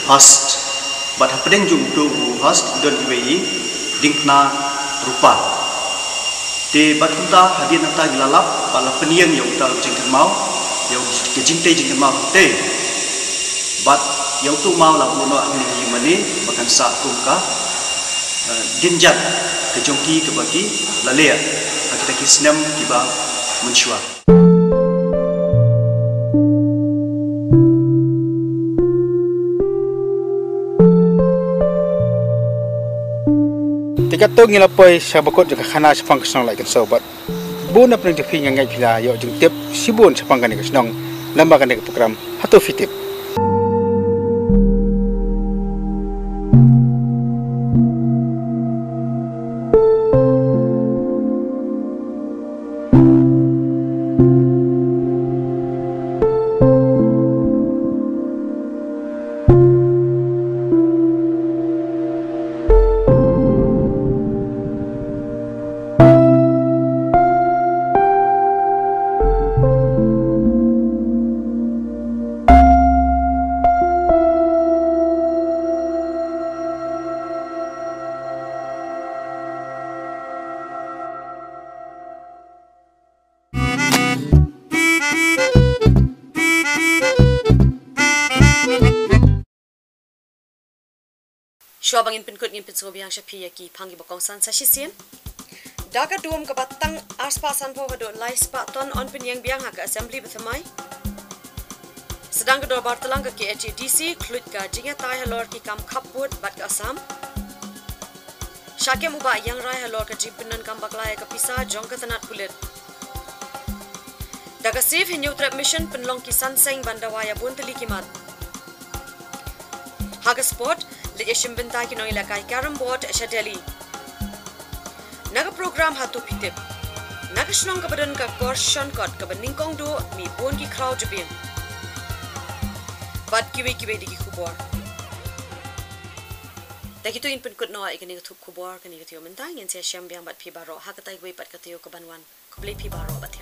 host bat hapdeng jong do host don iwei dingna rupa te bat kunta hadin anta gilalap pala peniang yang uta jengkan mau yang kejingte jengkan mau te bat yang tu mau la uno ahli himani bakan sa kumka dinjat ke jongki ke bagi lalea kita kisnam kiba menshua Tikato ngilapoi sabakot jaka khana sapang kasnong lai kan sobat buna pring jepi ngai pila yo jung tep sibun sapang kan kasnong lamba kan program hatu fitip Shua bangin pinkut ngin pinso biang shapi yaki pangi bokong san sashisien. Daga duom ka batang aspa san po kado lai spa ton on pinyang biang haka assembly bethamai. sedang kedua bartelang ke KHDC klut ka jinga tai halor ki kam khaput bat ka Assam Syake muba yang rai halor ka jibenan kam baklai ka pisa jong ka tanat kulit daga save hinyu trap mission penlong ki sanseng bandawaya bunteli kimat haga sport le yeshim bentai ki nong ilakai carom board Delhi naga program hatu pitip naga shnong ka badan ka korshon kot ka beningkong do mi bon ki crowd jebin bat kiwe di ki kubor dak itu in pen kut no ikani ka thup kubor kani ka thio mentai ngin se syam biang bat phi baro hakatai goi pat ka thio ka banwan kublei phi baro bat